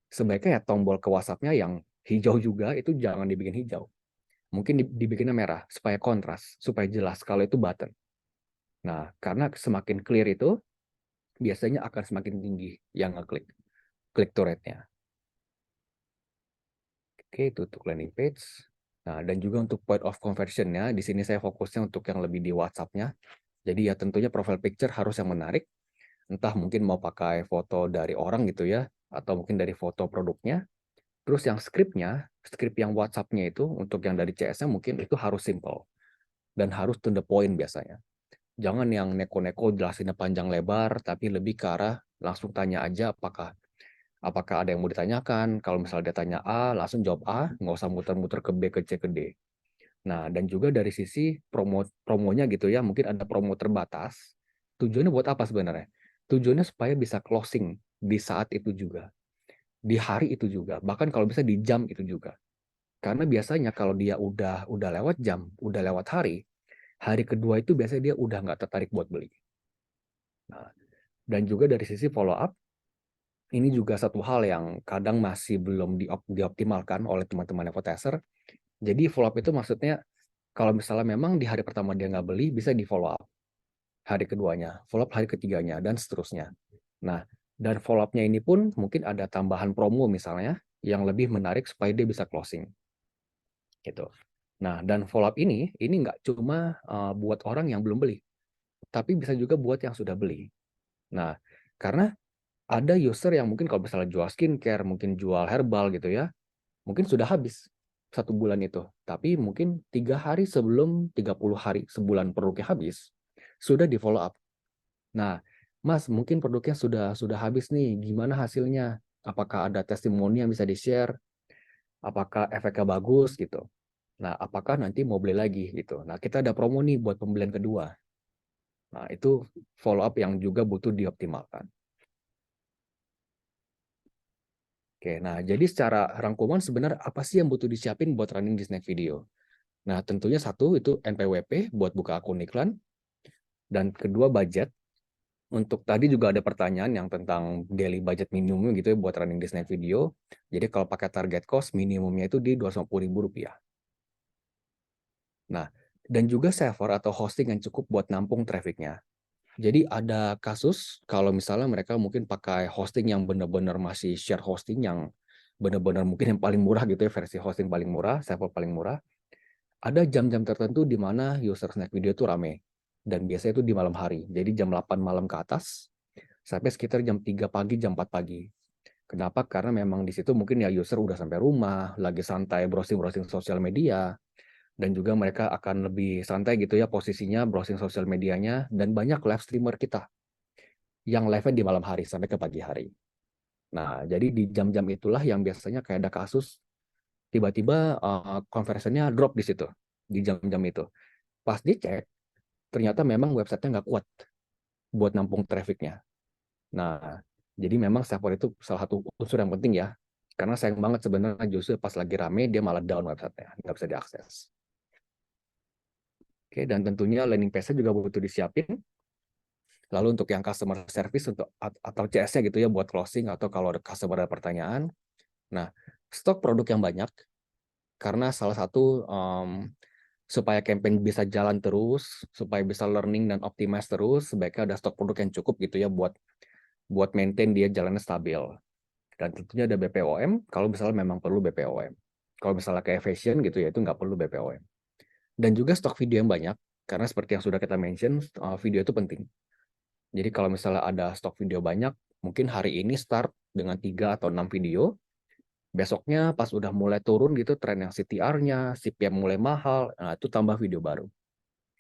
Sebaiknya ya tombol ke WhatsApp-nya yang hijau juga itu jangan dibikin hijau. Mungkin dibikinnya merah supaya kontras, supaya jelas kalau itu button. Nah, karena semakin clear itu, biasanya akan semakin tinggi yang ngeklik, click-through rate-nya. Oke, itu untuk landing page. Nah, dan juga untuk point of conversion-nya, di sini saya fokusnya untuk yang lebih di WhatsApp-nya. Jadi ya tentunya profile picture harus yang menarik. Entah mungkin mau pakai foto dari orang gitu ya, atau mungkin dari foto produknya. Terus yang skripnya, skrip yang WhatsApp-nya itu, untuk yang dari CS-nya mungkin itu harus simple. Dan harus to the point biasanya. Jangan yang neko-neko jelasinnya panjang lebar, tapi lebih ke arah langsung tanya aja apakah ada yang mau ditanyakan. Kalau misalnya dia tanya A, langsung jawab A, nggak usah muter-muter ke B, ke C, ke D. Nah, dan juga dari sisi promonya gitu ya, mungkin ada promo terbatas. Tujuannya buat apa sebenarnya? Tujuannya supaya bisa closing di saat itu juga, di hari itu juga, bahkan kalau bisa di jam itu juga. Karena biasanya kalau dia udah lewat jam, udah lewat hari kedua itu biasanya dia udah nggak tertarik buat beli. Nah, dan juga dari sisi follow up, ini juga satu hal yang kadang masih belum dioptimalkan oleh teman-teman advertiser. Jadi follow up itu maksudnya kalau misalnya memang di hari pertama dia nggak beli, bisa di follow up hari keduanya, follow up hari ketiganya, dan seterusnya. Nah, dan follow up-nya ini pun mungkin ada tambahan promo misalnya, yang lebih menarik supaya dia bisa closing. Gitu. Nah, dan follow up ini nggak cuma buat orang yang belum beli, tapi bisa juga buat yang sudah beli. Nah, karena ada user yang mungkin kalau misalnya jual skincare, mungkin jual herbal gitu ya, mungkin sudah habis 1 bulan itu. Tapi mungkin 3 hari sebelum 30 hari sebulan produknya habis, sudah di follow up. Nah, Mas, mungkin produknya sudah habis nih, gimana hasilnya? Apakah ada testimoni yang bisa di-share? Apakah efeknya bagus gitu? Nah, apakah nanti mau beli lagi gitu? Nah, kita ada promo nih buat pembelian kedua. Nah, itu follow up yang juga butuh dioptimalkan. Oke, nah jadi secara rangkuman sebenarnya apa sih yang butuh disiapin buat running di Snack Video? Nah, tentunya satu itu NPWP buat buka akun iklan, dan kedua budget. Untuk tadi juga ada pertanyaan yang tentang daily budget minimum gitu ya buat running di Snack Video. Jadi kalau pakai target cost minimumnya itu di Rp250.000. Nah, dan juga server atau hosting yang cukup buat nampung trafficnya. Jadi ada kasus kalau misalnya mereka mungkin pakai hosting yang benar-benar masih share hosting yang benar-benar mungkin yang paling murah gitu ya, versi hosting paling murah, server paling murah. Ada jam-jam tertentu di mana user Snack Video itu rame. Dan biasanya itu di malam hari. Jadi jam 8 malam ke atas sampai sekitar jam 3 pagi, jam 4 pagi. Kenapa? Karena memang di situ mungkin ya user udah sampai rumah, lagi santai browsing-browsing sosial media, dan juga mereka akan lebih santai gitu ya posisinya browsing sosial medianya, dan banyak live streamer kita yang live-nya di malam hari sampai ke pagi hari. Nah, jadi di jam-jam itulah yang biasanya kayak ada kasus tiba-tiba conversion-nya drop di situ, di jam-jam itu. Pas dicek, ternyata memang website-nya nggak kuat buat nampung traffic-nya. Nah, jadi memang server itu salah satu unsur yang penting ya. Karena sayang banget sebenarnya justru pas lagi rame, dia malah down website-nya, nggak bisa diakses. Oke, dan tentunya landing page-nya juga butuh disiapin. Lalu untuk yang customer service atau CS-nya gitu ya buat closing atau kalau ada customer ada pertanyaan. Nah, stok produk yang banyak karena salah satu supaya campaign bisa jalan terus, supaya bisa learning dan optimize terus, sebaiknya ada stok produk yang cukup gitu ya buat maintain dia jalannya stabil. Dan tentunya ada BPOM kalau misalnya memang perlu BPOM. Kalau misalnya kayak fashion gitu ya itu nggak perlu BPOM. Dan juga stok video yang banyak karena seperti yang sudah kita mention, video itu penting. Jadi kalau misalnya ada stok video banyak, mungkin hari ini start dengan 3 atau 6 video. Besoknya pas udah mulai turun gitu tren yang CTR-nya, CPM mulai mahal, nah itu tambah video baru.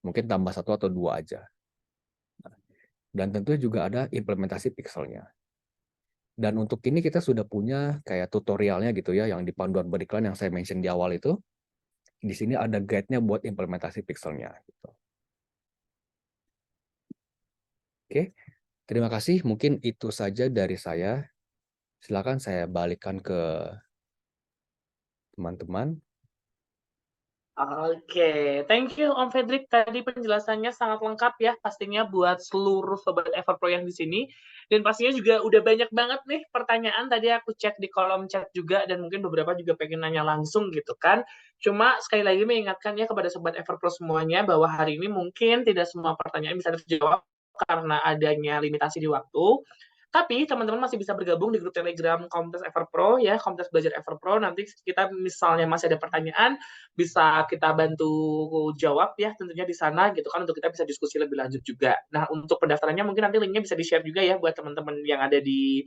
Mungkin tambah 1 atau 2 aja. Dan tentunya juga ada implementasi pixelnya. Dan untuk ini kita sudah punya kayak tutorialnya gitu ya, yang di panduan beriklan yang saya mention di awal itu. Di sini ada guide-nya buat implementasi pixelnya. Gitu. Oke, terima kasih. Mungkin itu saja dari saya. Silakan saya balikan ke teman-teman. Oke, thank you Om Fedrik. Tadi penjelasannya sangat lengkap ya, pastinya buat seluruh Sobat Everpro yang di sini. Dan pastinya juga udah banyak banget nih pertanyaan. Tadi aku cek di kolom chat juga, dan mungkin beberapa juga pengen nanya langsung gitu kan. Cuma sekali lagi mengingatkan ya kepada Sobat Everpro semuanya, bahwa hari ini mungkin tidak semua pertanyaan bisa terjawab. karena adanya limitasi di waktu. Tapi teman-teman masih bisa bergabung di grup Telegram Komunitas Everpro ya, Komunitas Belajar Everpro. Nanti kita misalnya masih ada pertanyaan, bisa kita bantu jawab ya tentunya di sana gitu kan, untuk kita bisa diskusi lebih lanjut juga. Nah, untuk pendaftarannya mungkin nanti linknya bisa di-share juga ya buat teman-teman yang ada di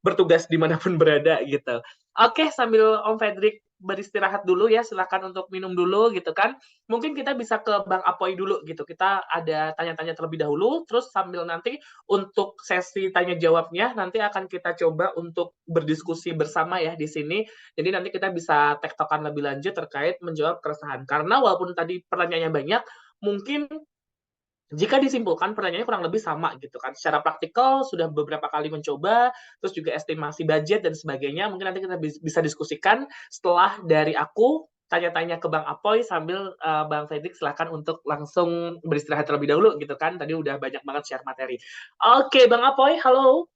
bertugas dimanapun berada gitu. Oke, sambil Om Fredrik beristirahat dulu ya, silakan untuk minum dulu gitu kan. Mungkin kita bisa ke Bang Apoy dulu gitu. Kita ada tanya-tanya terlebih dahulu, terus sambil nanti untuk sesi tanya jawabnya nanti akan kita coba untuk berdiskusi bersama ya di sini. Jadi nanti kita bisa tektokan lebih lanjut terkait menjawab keresahan. Karena walaupun tadi pertanyaannya banyak, mungkin jika disimpulkan pertanyaannya kurang lebih sama gitu kan. Secara praktikal sudah beberapa kali mencoba, terus juga estimasi budget dan sebagainya. Mungkin nanti kita bisa diskusikan setelah dari aku tanya-tanya ke Bang Apoy sambil Bang Fredrik silakan untuk langsung beristirahat terlebih dahulu gitu kan. Tadi udah banyak banget share materi. Oke, Bang Apoy, halo.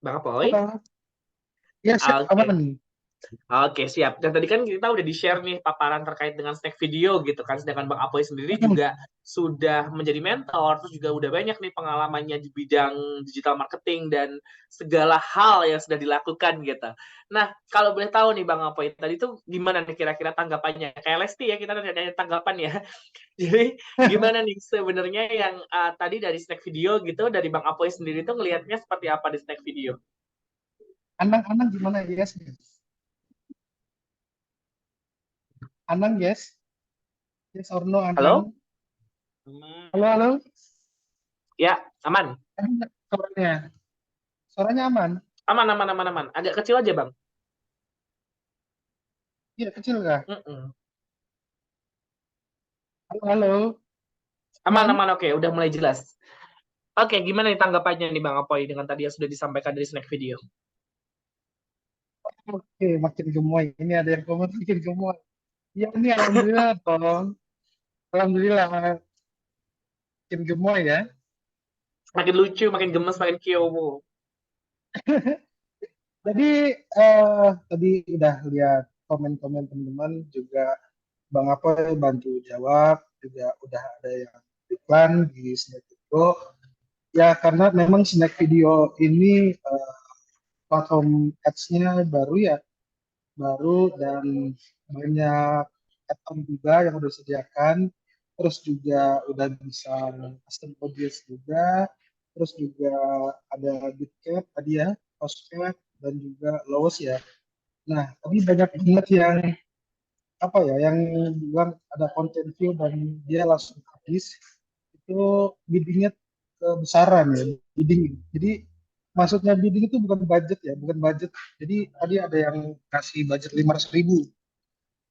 Bang Apoy. Halo. Ya, siap. Oke. Aman nih. Oke, siap. Dan tadi kan kita udah di-share nih paparan terkait dengan snack video gitu kan. Sedangkan Bang Apoy sendiri juga sudah menjadi mentor, terus juga udah banyak nih pengalamannya di bidang digital marketing dan segala hal yang sudah dilakukan gitu. Nah, kalau boleh tahu nih Bang Apoy, tadi tuh gimana nih kira-kira tanggapannya? Kayak Lesti ya, kita nanya tanggapan ya. Jadi gimana nih sebenarnya yang tadi dari snack video gitu, dari Bang Apoy sendiri tuh ngelihatnya seperti apa di snack video? Anang gimana? Yes. Anang, yes. Yes or no, Halo? Anang? Halo. Ya, aman. Suaranya. Suaranya aman? Aman. Agak kecil aja, Bang. Iya, kecil kah? Mm-mm. Halo. Aman, oke. Udah mulai jelas. Oke, gimana nih tanggapannya nih Bang Apoy dengan tadi yang sudah disampaikan dari snack video? Oke, makin gemoy. Ini ada yang komen makin gemoy. Ya, ini alhamdulillah, Tong. Alhamdulillah, makin gemoy ya. Makin lucu, makin gemes, makin kiowo. Jadi, tadi udah lihat komen-komen teman-teman, juga Bang Apoy bantu jawab, juga udah ada yang iklan di Snack Video. Ya, karena memang Snack Video ini platform ads-nya baru ya, baru dan banyak add-on juga yang udah disediakan. Terus juga udah bisa custom audience juga. Terus juga ada big cap tadi ya, cost cap dan juga loss ya. Nah, tadi banyak banget yang apa ya, yang bilang ada konten view dan dia langsung habis. Itu biddingnya kebesaran ya, bidding. Jadi maksudnya bidding itu bukan budget ya, bukan budget. Jadi tadi ada yang kasih budget 500.000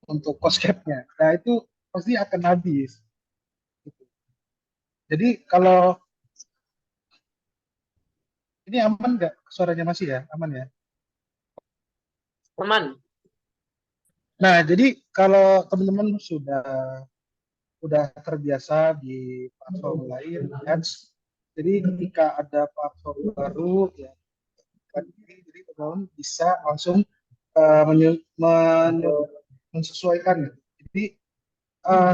untuk cost cap-nya. Nah itu pasti akan habis. Gitu. Jadi kalau ini aman nggak suaranya masih ya, aman ya? Aman. Nah jadi kalau teman-teman udah terbiasa di platform lain, ads. Jadi ketika ada platform baru, ya, jadi teman-teman bisa langsung menyesuaikan. Jadi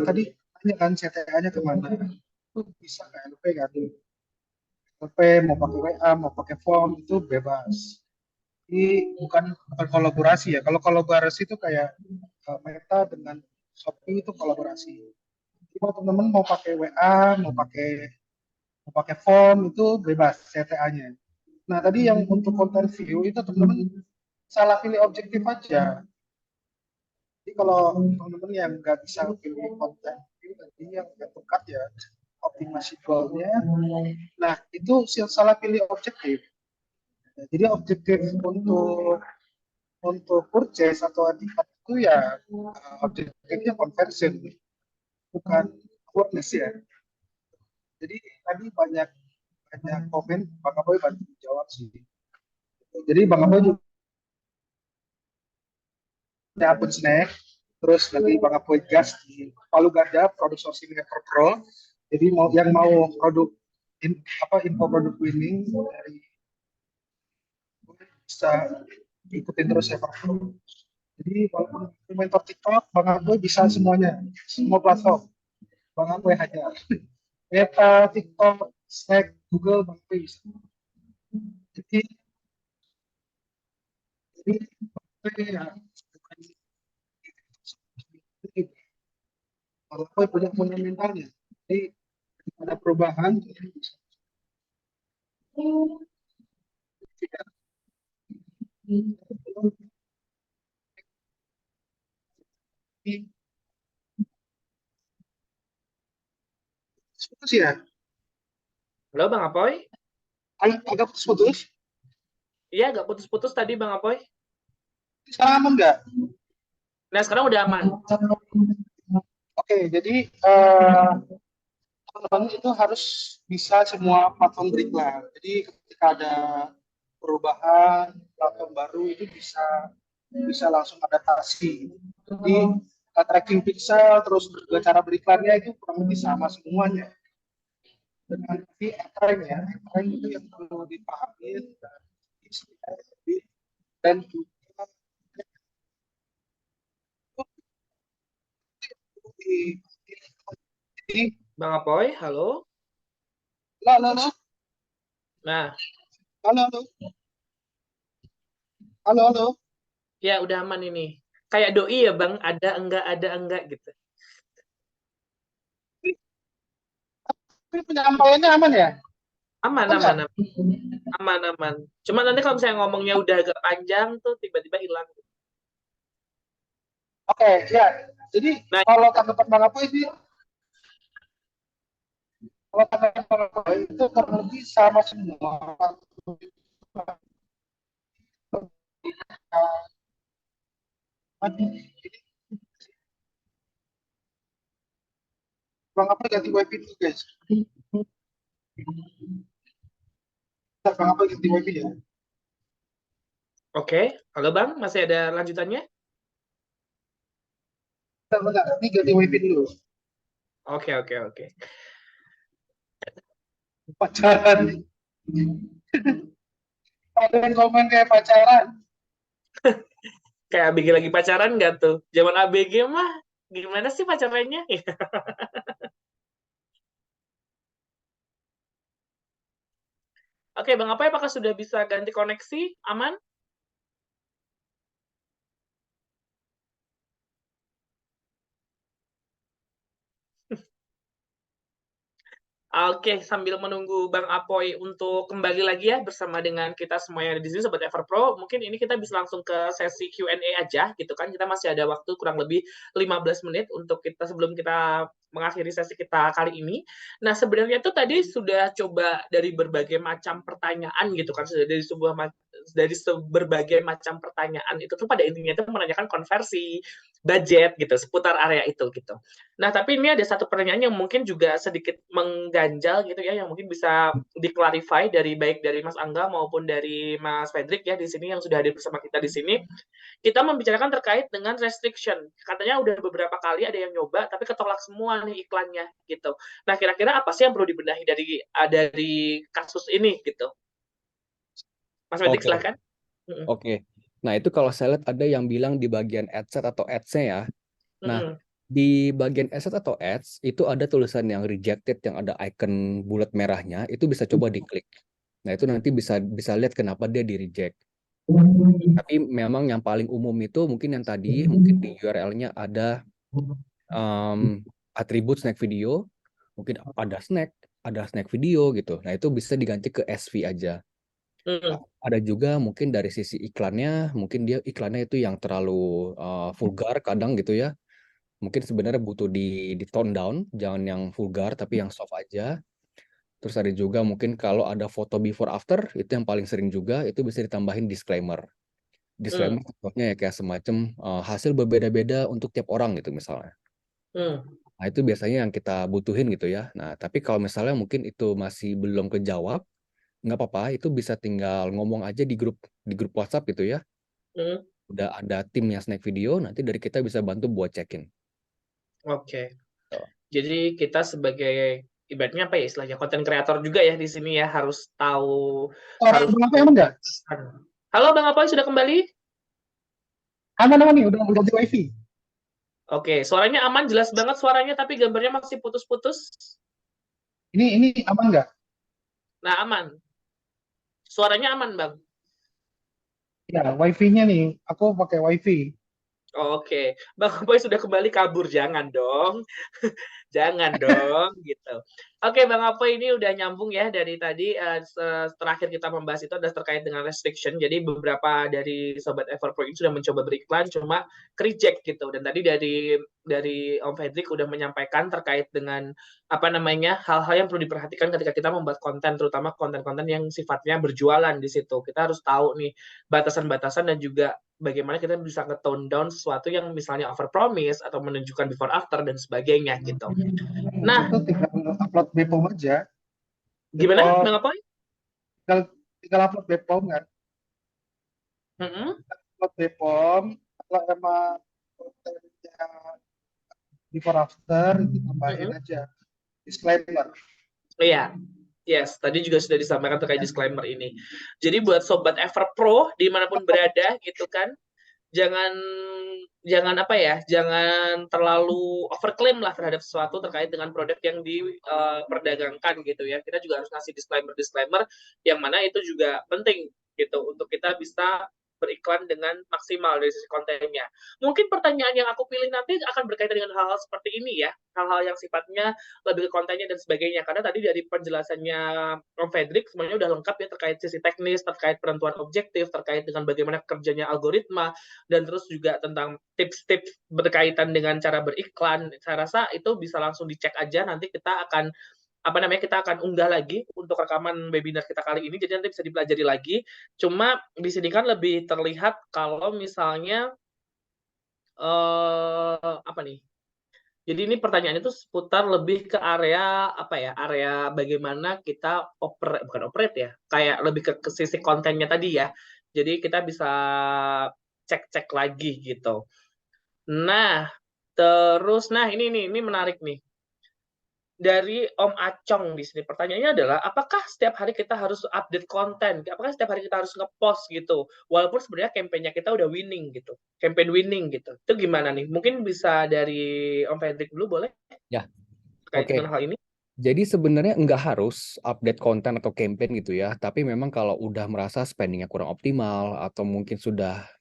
tadi tanya kan CTA-nya kemana? Itu bisa ke LP kan? LP mau pakai WA, mau pakai form itu bebas. Jadi bukan kolaborasi ya. Kalau kolaborasi itu kayak Meta dengan Shopee itu kolaborasi. Jadi kalau teman-teman mau pakai WA, mau pakai form itu bebas CTA-nya. Nah tadi yang untuk konten view itu teman-teman salah pilih objektif aja. Jadi kalau teman-teman yang nggak bisa pilih konten view tadi yang nggak tepat ya optimasi goalnya, nah itu salah pilih objektif. Jadi objektif untuk purchase atau tingkat itu ya objektifnya conversion, bukan awareness ya. Jadi tadi banyak komen, Bang Apoy bantu jawab sih. Jadi Bang Apoy juga punya akun snack, terus nanti Bang Apoy gas di Palu Gada produk sourcing Pro. Jadi yang mau produk info produk winning dari bisa ikutin terus Pro. Jadi walaupun implementer TikTok, Bang Apoy bisa semuanya, semua platform. Bang Apoy hajar. Meta, TikTok, Slack, Google, Bang Apoy bisa. Jadi, ya, Bang Apoy punya mentalnya. Jadi ada perubahan. Putus ya, Halo Bang Apoy? agak putus. Iya, agak putus-putus tadi Bang Apoy. Sekarang aman nggak? Nah, sekarang udah aman. Oke, jadi teman-teman itu harus bisa semua platform beriklan. Jadi ketika ada perubahan platform baru itu bisa langsung adaptasi. Jadi tracking pixel terus juga cara beriklannya itu kurang lebih sama semuanya. Dengan nanti rank ya, rank itu yang perlu dipahami dan juga di Bang Apoy, halo. halo Nah, halo halo halo ya udah aman ini. Kayak doi ya Bang, ada enggak gitu. ini penyampaiannya aman ya? Aman, Enggak? aman, aman, aman. Cuma nanti kalau misalnya ngomongnya udah agak panjang tuh tiba-tiba hilang. Oke, ya. Jadi Nah, kalau tanggapan Bang Apoy sih, kalau tanggapan Bang Apoy itu kurang lebih sama semua. Bang Apoy ganti wifi dulu guys. Bang Apoy ganti wifi ya. oke. Halo Bang, masih ada lanjutannya? Bentar, ini ganti wifi dulu. Oke. Pacaran. Ada yang komen kayak pacaran. Kayak ABG lagi pacaran nggak tuh? Zaman ABG mah gimana sih pacarannya? Oke, Bang Apoy, apakah sudah bisa ganti koneksi? Aman? Oke, sambil menunggu Bang Apoy untuk kembali lagi ya bersama dengan kita semua yang ada di sini Sobat Everpro, mungkin ini kita bisa langsung ke sesi Q&A aja gitu kan. Kita masih ada waktu kurang lebih 15 menit untuk kita sebelum kita mengakhiri sesi kita kali ini. Nah, sebenarnya itu tadi sudah coba dari berbagai macam pertanyaan gitu kan, sudah dari berbagai macam pertanyaan itu tuh pada intinya itu menanyakan konversi, budget gitu, seputar area itu gitu. Nah, tapi ini ada satu pertanyaan yang mungkin juga sedikit mengganjal gitu ya, yang mungkin bisa di-clarify baik dari Mas Angga maupun dari Mas Fredrik ya di sini yang sudah hadir bersama kita di sini. Kita membicarakan terkait dengan restriction. Katanya udah beberapa kali ada yang nyoba tapi ketolak semua nih iklannya gitu. Nah, kira-kira apa sih yang perlu dibenahi dari kasus ini gitu? Mas Fredrik Oke, silahkan. oke. Nah, itu kalau saya lihat ada yang bilang di bagian adset atau ads-nya ya. Nah, di bagian asset atau ads itu ada tulisan yang rejected yang ada icon bulat merahnya, itu bisa coba diklik. Nah, itu nanti bisa lihat kenapa dia di reject. Tapi memang yang paling umum itu mungkin yang tadi mungkin di URL-nya ada atribut snack video, mungkin ada snack video gitu. Nah, itu bisa diganti ke SV aja. Ada juga mungkin dari sisi iklannya, mungkin dia iklannya itu yang terlalu vulgar kadang gitu ya. Mungkin sebenarnya butuh di tone down, jangan yang vulgar tapi yang soft aja. Terus ada juga mungkin kalau ada foto before after, itu yang paling sering juga, itu bisa ditambahin disclaimer. Disclaimer contohnya ya kayak semacam hasil berbeda-beda untuk tiap orang gitu misalnya. Nah, itu biasanya yang kita butuhin gitu ya. Nah, tapi kalau misalnya mungkin itu masih belum kejawab, nggak apa-apa, itu bisa tinggal ngomong aja di grup WhatsApp gitu ya. Udah ada timnya Snack Video, nanti dari kita bisa bantu buat check-in. Oke. Jadi kita sebagai ibaratnya apa ya istilahnya konten kreator juga ya di sini ya harus tahu Bang Apoy aman nggak? Halo Bang Apoy sudah kembali? Aman nih, udah ganti wifi. Oke, suaranya aman, jelas banget suaranya, tapi gambarnya masih putus-putus. Ini aman nggak? Nah, aman. Suaranya aman, Bang. Ya, wifi-nya nih, aku pakai wifi. Oke, Bang Apoy sudah kembali kabur, jangan dong. Jangan dong, gitu. Oke, Bang Apoy ini udah nyambung ya dari tadi terakhir kita membahas itu adalah terkait dengan restriction. Jadi beberapa dari Sobat Everpro ini sudah mencoba beriklan, cuma reject gitu. Dan tadi dari Om Fedrik udah menyampaikan terkait dengan apa namanya hal-hal yang perlu diperhatikan ketika kita membuat konten, terutama konten-konten yang sifatnya berjualan di situ. Kita harus tahu nih batasan-batasan dan juga bagaimana kita bisa nge-tone down sesuatu yang misalnya over promise atau menunjukkan before after dan sebagainya gitu. Nah, itu tinggal upload BPOM aja. Gimana, Bang Apoy? Tinggal upload BPOM kan. Upload BPOM, kalau emang kontennya before after, ditambahin aja disclaimer. Iya. Yes, tadi juga sudah disampaikan terkait disclaimer ini. Jadi buat Sobat Everpro dimanapun berada gitu kan, jangan apa ya, jangan terlalu overclaim lah terhadap sesuatu terkait dengan produk yang diperdagangkan gitu ya. Kita juga harus ngasih disclaimer yang mana itu juga penting gitu untuk kita bisa beriklan dengan maksimal dari sisi kontennya. Mungkin pertanyaan yang aku pilih nanti akan berkaitan dengan hal-hal seperti ini ya, hal-hal yang sifatnya lebih ke kontennya dan sebagainya. Karena tadi dari penjelasannya Om Fedrik semuanya udah lengkap ya terkait sisi teknis, terkait penentuan objektif, terkait dengan bagaimana kerjanya algoritma, dan terus juga tentang tips-tips berkaitan dengan cara beriklan. Saya rasa itu bisa langsung dicek aja, nanti kita akan kita akan unggah lagi untuk rekaman webinar kita kali ini, jadi nanti bisa dipelajari lagi. Cuma di sini kan lebih terlihat kalau misalnya apa nih? Jadi ini pertanyaannya itu seputar lebih ke area apa ya? Area bagaimana kita bukan operate ya, kayak lebih ke sisi kontennya tadi ya. Jadi kita bisa cek-cek lagi gitu. Nah, terus ini menarik nih. Dari Om Acong di sini pertanyaannya adalah apakah setiap hari kita harus update konten? Apakah setiap hari kita harus ngepost gitu? Walaupun sebenarnya kampanye kita udah winning gitu. Campaign winning gitu. Itu gimana nih? Mungkin bisa dari Om Fredrik dulu boleh? Ya. Terkait Oke. dengan hal ini. Jadi sebenarnya nggak harus update konten atau campaign gitu ya, tapi memang kalau udah merasa spendingnya kurang optimal atau mungkin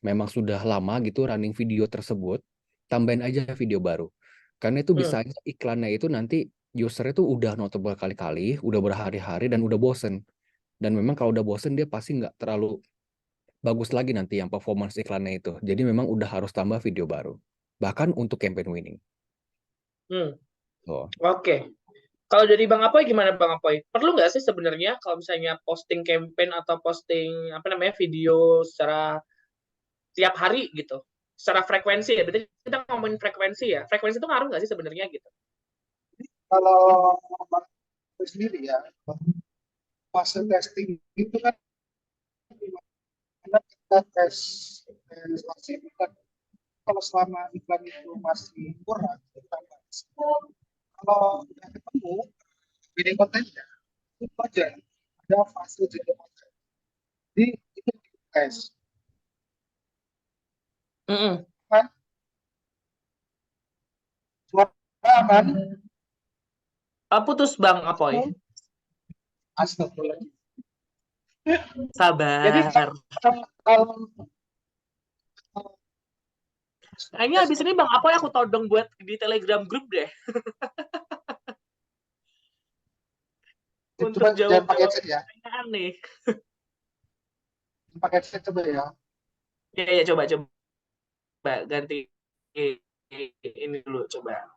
memang sudah lama gitu running video tersebut, tambahin aja video baru. Karena itu bisa aja iklannya itu nanti user itu udah nonton berkali-kali, udah berhari-hari dan udah bosen. Dan memang kalau udah bosen dia pasti nggak terlalu bagus lagi nanti yang performance iklannya itu. Jadi memang udah harus tambah video baru. Bahkan untuk campaign winning. Oke. Kalau dari Bang Apoy gimana Bang Apoy? Perlu nggak sih sebenarnya kalau misalnya posting campaign atau posting video secara tiap hari gitu? Secara frekuensi ya, berarti kita ngomongin frekuensi ya. Frekuensi itu ngaruh nggak sih sebenarnya gitu? Kalau sendiri ya, fase testing itu kan kita tes masih kalau selama iklan itu masih kurang, kalau udah ketemu video kontennya itu aja ada fase jadi konten. Jadi itu tes. Kan? Suara kan? Putus Bang Apoy. Astagfirullah. Sabar. Jadi kalau kayaknya habis ini Bang Apoy aku todong buat di Telegram grup deh. Untuk jawab pakai headset ya. Aneh. Pakai headset coba ya. Ya coba ganti ini dulu coba.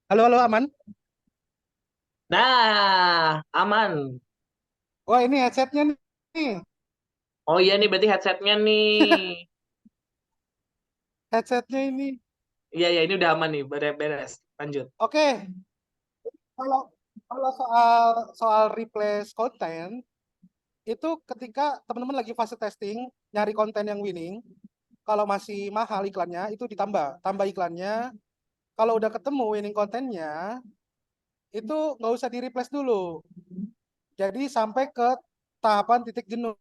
Halo aman? Nah, aman. Wah, ini headsetnya nih. Oh iya nih berarti headsetnya nih. Headsetnya ini. Iya ini udah aman nih, beres. Lanjut. Oke. Kalau soal replace konten itu ketika teman-teman lagi fase testing nyari konten yang winning, kalau masih mahal iklannya itu tambah iklannya. Kalau udah ketemu winning kontennya itu nggak usah di replace dulu. Jadi sampai ke tahapan titik jenuh.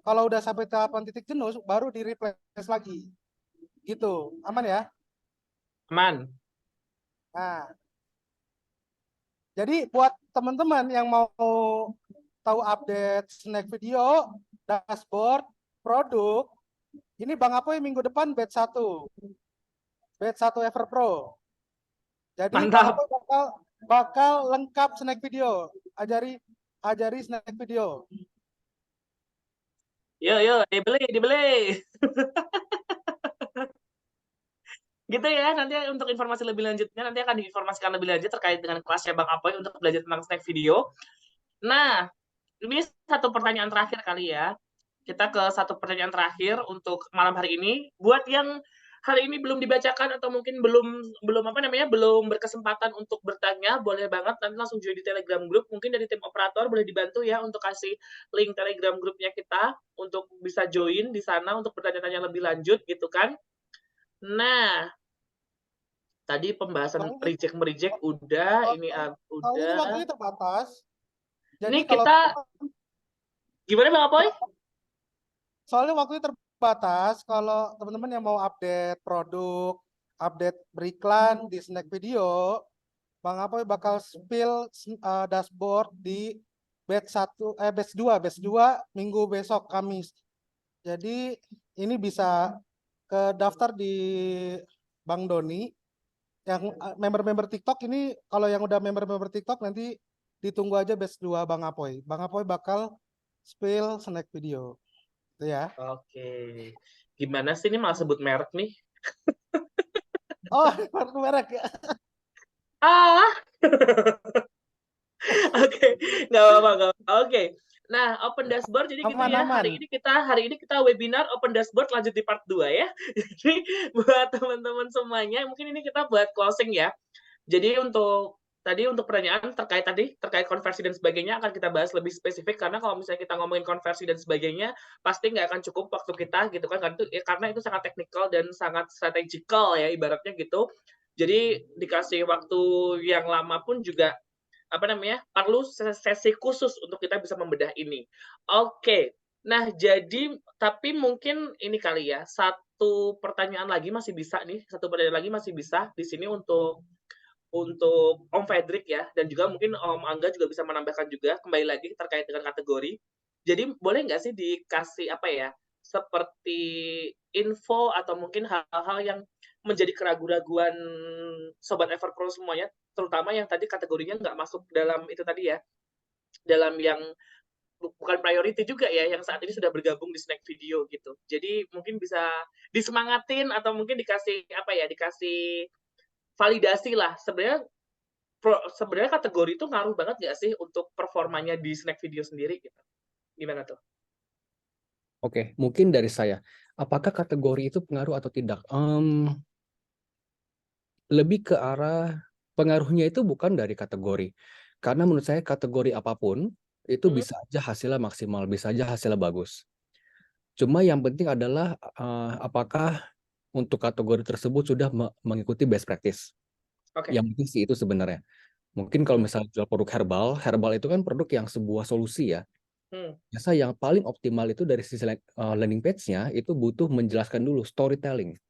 Kalau udah sampai tahapan titik jenuh, baru di replace lagi. Gitu, aman ya? Aman. Nah, jadi buat teman-teman yang mau tahu update snack video, dashboard, produk, ini Bang Apoy minggu depan batch 1 Ever Pro. Jadi Bang Mantap. Apoy bakal lengkap snack video, ajari snack video. Yuk, dibeli. Gitu ya, nanti untuk informasi lebih lanjutnya, nanti akan diinformasikan lebih lanjut terkait dengan kelasnya Bang Apoy untuk belajar tentang snack video. Nah, ini satu pertanyaan terakhir kali ya. Kita ke satu pertanyaan terakhir untuk malam hari ini. Buat yang hari ini belum dibacakan atau mungkin belum berkesempatan untuk bertanya, boleh banget nanti langsung join di Telegram Group. Mungkin dari tim operator boleh dibantu ya untuk kasih link Telegram grupnya kita untuk bisa join di sana untuk bertanya-tanya lebih lanjut gitu kan. Nah, tadi pembahasan reject udah, ini Soalnya udah. waktunya terbatas. Ini Jadi kalau kita gimana Bang Apoy? soalnya waktunya terbatas, kalau teman-teman yang mau update produk, update beriklan di snack video, Bang Apoy bakal spill dashboard di batch 2 minggu besok Kamis. Jadi ini bisa ke daftar di Bang Doni. Yang member-member TikTok ini, kalau yang udah member-member TikTok nanti ditunggu aja batch 2 Bang Apoy. Bang Apoy bakal spill snack video. Itu ya. Oke. Gimana sih ini malah sebut merek nih? Oh, merek ya. Ah. Oke, nggak apa-apa. Oke. Nah, open dashboard jadi gitu ya. Aman-aman. Hari ini kita webinar open dashboard lanjut di part 2 ya. Jadi buat teman-teman semuanya, mungkin ini kita buat closing ya. Jadi untuk pertanyaan terkait konversi dan sebagainya akan kita bahas lebih spesifik karena kalau misalnya kita ngomongin konversi dan sebagainya pasti nggak akan cukup waktu kita gitu kan karena itu sangat teknikal dan sangat strategikal ya ibaratnya gitu. Jadi dikasih waktu yang lama pun juga perlu sesi khusus untuk kita bisa membedah ini. Oke. Nah, jadi tapi mungkin ini kali ya, satu pertanyaan lagi masih bisa di sini untuk Om Fredrik ya, dan juga mungkin Om Angga juga bisa menambahkan juga kembali lagi terkait dengan kategori. Jadi boleh nggak sih dikasih seperti info atau mungkin hal-hal yang menjadi keraguan-raguan Sobat Everpro semuanya, terutama yang tadi kategorinya nggak masuk dalam itu tadi ya, dalam yang bukan priority juga ya, yang saat ini sudah bergabung di Snack Video gitu. Jadi mungkin bisa disemangatin atau mungkin dikasih dikasih validasi lah. Sebenarnya kategori itu ngaruh banget nggak sih untuk performanya di Snack Video sendiri gitu? Gimana tuh? Oke, mungkin dari saya. Apakah kategori itu pengaruh atau tidak? Lebih ke arah pengaruhnya itu bukan dari kategori. Karena menurut saya kategori apapun itu bisa aja hasilnya maksimal, bisa aja hasilnya bagus. Cuma yang penting adalah apakah untuk kategori tersebut sudah mengikuti best practice. Oke. Yang penting sih itu sebenarnya. Mungkin kalau misalnya jual produk herbal itu kan produk yang sebuah solusi ya. Biasa yang paling optimal itu dari sisi landing page-nya itu butuh menjelaskan dulu storytelling.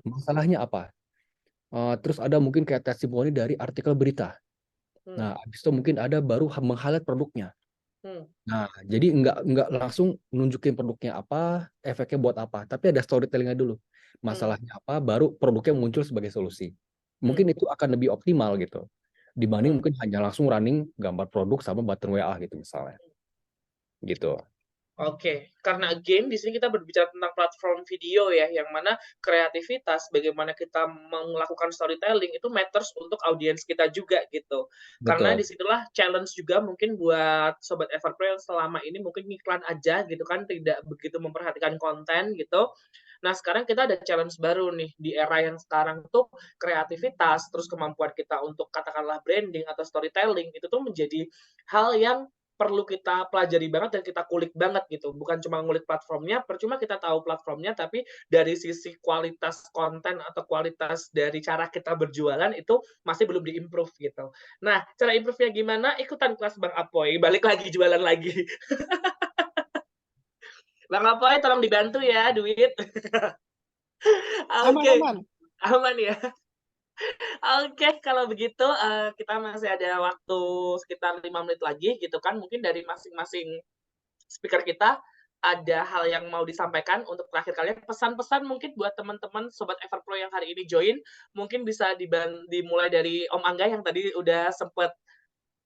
Masalahnya apa? Terus ada mungkin kayak testimoni dari artikel berita. Nah, habis itu mungkin ada baru meng-highlight produknya. Nah, jadi nggak langsung nunjukin produknya apa, efeknya buat apa, tapi ada storytellingnya dulu. Masalahnya apa, baru produknya muncul sebagai solusi. Mungkin itu akan lebih optimal gitu, dibanding mungkin hanya langsung running gambar produk sama button WA gitu misalnya. Gitu. Oke, karena again di sini kita berbicara tentang platform video ya, yang mana kreativitas, bagaimana kita melakukan storytelling itu matters untuk audiens kita juga gitu. Karena Betul. disitulah challenge juga mungkin buat Sobat Everpro yang selama ini mungkin iklan aja gitu kan, tidak begitu memperhatikan konten gitu. Nah sekarang kita ada challenge baru nih, di era yang sekarang tuh kreativitas, terus kemampuan kita untuk katakanlah branding atau storytelling, itu tuh menjadi hal yang perlu kita pelajari banget dan kita kulik banget gitu. Bukan cuma ngulik platformnya, percuma kita tahu platformnya, tapi dari sisi kualitas konten atau kualitas dari cara kita berjualan itu masih belum di-improve gitu. Nah, cara improve-nya gimana? Ikutan kelas Bang Apoy, balik lagi jualan lagi. Bang Apoy tolong dibantu ya, duit. Aman, Oke, aman. aman ya. Oke, kalau begitu kita masih ada waktu sekitar 5 menit lagi gitu kan. Mungkin dari masing-masing speaker kita ada hal yang mau disampaikan untuk terakhir kalian. Pesan-pesan mungkin buat teman-teman Sobat Everpro yang hari ini join, mungkin bisa dimulai dari Om Angga yang tadi udah sempet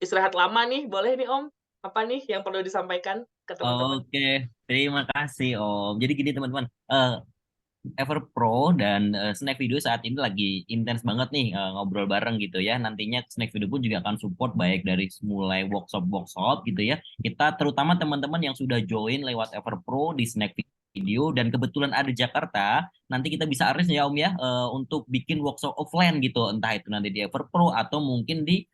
istirahat lama nih. Boleh nih Om, apa nih yang perlu disampaikan ke teman-teman? Oke, terima kasih Om. Jadi gini teman-teman, Everpro dan Snack Video saat ini lagi intens banget nih ngobrol bareng gitu ya. Nantinya Snack Video pun juga akan support baik dari mulai workshop gitu ya. Kita terutama teman-teman yang sudah join lewat Everpro di Snack Video dan kebetulan ada Jakarta, nanti kita bisa arrange ya Om ya untuk bikin workshop offline gitu, entah itu nanti di Everpro atau mungkin di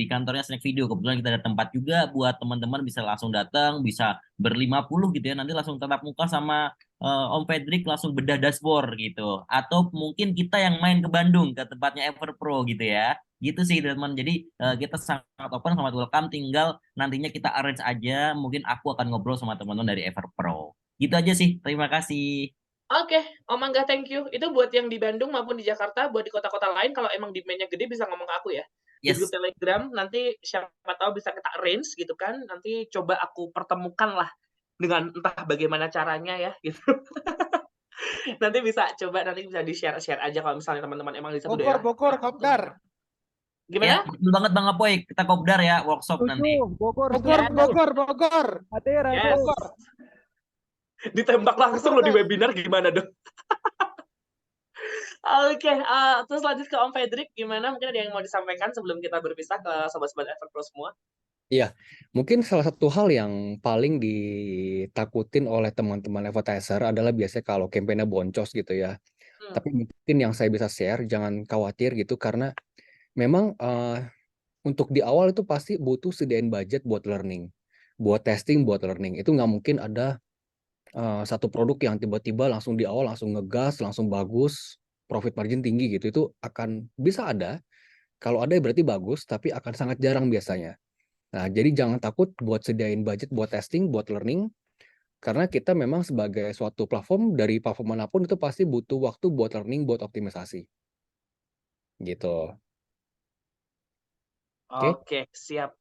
kantornya Snack Video. Kebetulan kita ada tempat juga buat teman-teman bisa langsung datang, bisa ber-50 gitu ya. Nanti langsung tatap muka sama Om Fredrik langsung bedah dashboard gitu. Atau mungkin kita yang main ke Bandung ke tempatnya Everpro gitu ya. Gitu sih teman. Jadi kita sangat open, sangat welcome. Tinggal nantinya kita arrange aja. Mungkin aku akan ngobrol sama teman-teman dari Everpro. Gitu aja sih. Terima kasih. Oke, Om Angga, thank you. Itu buat yang di Bandung maupun di Jakarta, buat di kota-kota lain, kalau emang demand-nya gede bisa ngomong ke aku ya. Di grup Yes. Telegram, nanti siapa tahu bisa kita arrange gitu kan. Nanti coba aku pertemukan lah dengan entah bagaimana caranya ya gitu. Nanti bisa di-share aja kalau misalnya teman-teman emang di satu daerah. Bogor, Kopdar. Ya, Gimana? betul banget Bang Apoy. Kita kopdar ya workshop nanti. Bogor, Yes. Bogor. Yes. Ditembak langsung lo di webinar gimana dong? Oke, terus lanjut ke Om Fredrik, gimana? Mungkin ada yang mau disampaikan sebelum kita berpisah ke sobat-sobat Everpro semua? Iya, mungkin salah satu hal yang paling ditakutin oleh teman-teman advertiser adalah biasanya kalau kampanye boncos gitu ya. Tapi mungkin yang saya bisa share, jangan khawatir gitu, karena memang untuk di awal itu pasti butuh sediain budget buat learning, buat testing, buat learning. Itu nggak mungkin ada satu produk yang tiba-tiba langsung di awal langsung ngegas, langsung bagus, profit margin tinggi gitu. Itu akan bisa ada, kalau ada berarti bagus, tapi akan sangat jarang biasanya. Nah, jadi jangan takut buat sediain budget buat testing, buat learning, karena kita memang sebagai suatu platform, dari platform manapun itu pasti butuh waktu buat learning, buat optimisasi. Gitu. Oke, siap.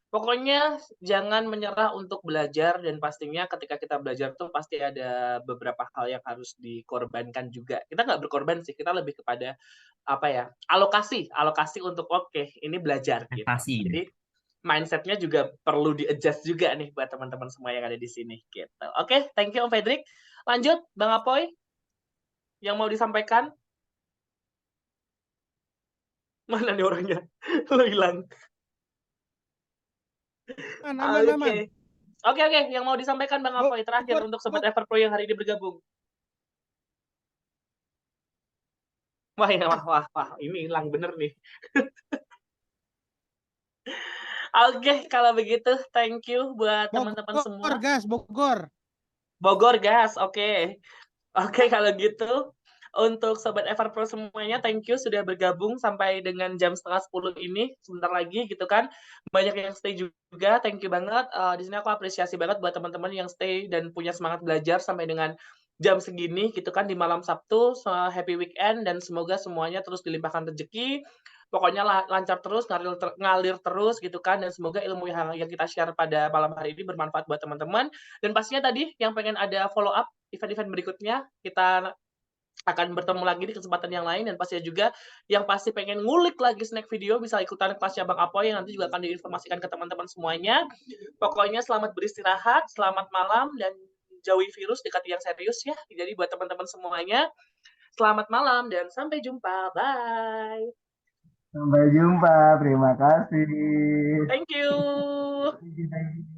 Pokoknya jangan menyerah untuk belajar, dan pastinya ketika kita belajar tuh pasti ada beberapa hal yang harus dikorbankan juga. Kita nggak berkorban sih, kita lebih kepada apa ya, alokasi untuk oke, ini belajar gitu. Investasi. Jadi mindset-nya juga perlu di-adjust juga nih buat teman-teman semua yang ada di sini gitu. Oke, thank you Om Fredrik. Lanjut Bang Apoy, yang mau disampaikan? Mana nih orangnya? Lo hilang. Aman. Oke, yang mau disampaikan Bang Apoy terakhir untuk sobat Everpro yang hari ini bergabung. Wah, ini hilang bener nih. Oke, kalau begitu thank you buat teman-teman semua. Bogor, gas, oke. Oke, kalau gitu untuk sobat Everpro semuanya, thank you sudah bergabung sampai dengan jam 9:30 ini, sebentar lagi gitu kan. Banyak yang stay juga, thank you banget. Di sini aku apresiasi banget buat teman-teman yang stay dan punya semangat belajar sampai dengan jam segini gitu kan di malam Sabtu. Happy weekend dan semoga semuanya terus dilimpahkan rezeki. Pokoknya lancar terus, ngalir terus gitu kan, dan semoga ilmu yang kita share pada malam hari ini bermanfaat buat teman-teman. Dan pastinya tadi yang pengen ada follow up event-event berikutnya, kita akan bertemu lagi di kesempatan yang lain, dan pastinya juga yang pasti pengen ngulik lagi Snack Video bisa ikutan kelasnya Bang Apoy yang nanti juga akan diinformasikan ke teman-teman semuanya. Pokoknya selamat beristirahat, selamat malam, dan jauhi virus, dekati yang serius ya. Jadi buat teman-teman semuanya, selamat malam dan sampai jumpa. Bye. Sampai jumpa, terima kasih. Thank you. Thank you.